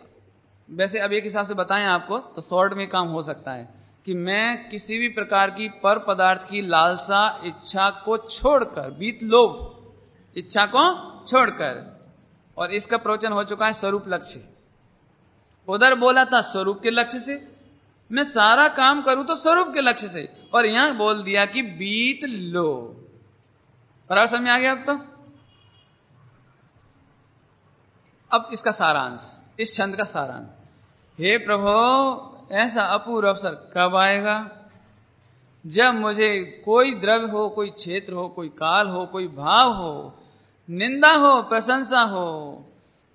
वैसे अब एक हिसाब से बताएं आपको तो शॉर्ट में काम हो सकता है कि मैं किसी भी प्रकार की पर पदार्थ की लालसा इच्छा को छोड़कर, बीत लोभ इच्छा को छोड़कर, और इसका प्रवचन हो चुका है स्वरूप लक्ष्य। उधर बोला था स्वरूप के लक्ष्य से, मैं सारा काम करूं तो स्वरूप के लक्ष्य से, और यहां बोल दिया कि बीत लो। बराबर समझ में आ गया? अब इसका सारांश, इस छंद का सारांश, हे प्रभु ऐसा अपूर्व अवसर कब आएगा जब मुझे कोई द्रव्य हो, कोई क्षेत्र हो, कोई काल हो, कोई भाव हो, निंदा हो, प्रशंसा हो,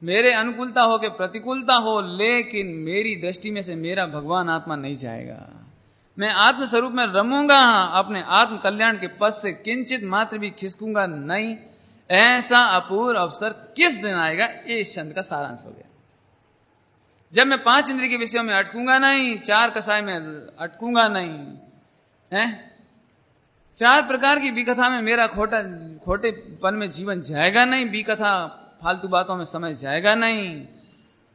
मेरे अनुकूलता हो के प्रतिकूलता हो, लेकिन मेरी दृष्टि में से मेरा भगवान आत्मा नहीं जाएगा। मैं आत्म स्वरूप में रमूंगा, अपने आत्म कल्याण के पथ से किंचित मात्र भी खिसकूंगा नहीं। ऐसा अपूर्व अवसर किस दिन आएगा? ये इस छंद का सारांश हो गया। जब मैं 5 इंद्रिय के विषयों में अटकूंगा नहीं, 4 कसाय में अटकूंगा नहीं, है 4 प्रकार की विकथा में मेरा खोटेपन में जीवन जाएगा नहीं, विकथा फालतू बातों में समय जाएगा नहीं।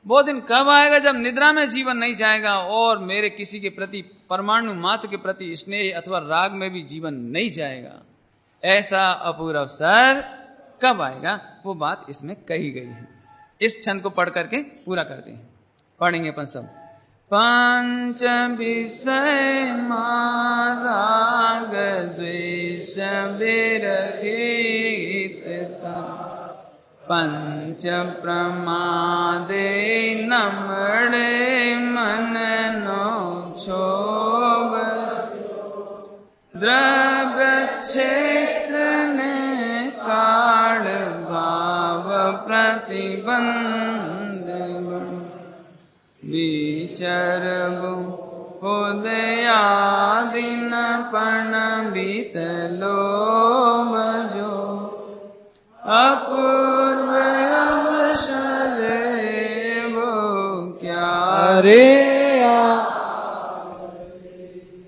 वो दिन कब आएगा? जब निद्रा में जीवन नहीं जाएगा और मेरे किसी के प्रति परमाणु मात्र के प्रति स्नेह अथवा राग में भी जीवन नहीं जाएगा। ऐसा अपूर्व अवसर कब आएगा? वो बात इसमें कही गई है। इस छंद को पढ़ करके पूरा करते हैं। पढ़ेंगे अपन सब। पंच विषय राग द्वेष विरहित, पंच प्रमादे नमड़े मन नो क्षोभ, द्रव्य क्षेत्र ने काल भाव प्रतिबंध, विचरबु उदयादिन पण बीत लोभ जो, अपूर्व अवसर वो क्या रे।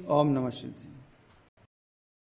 ओम नमः शिवाय।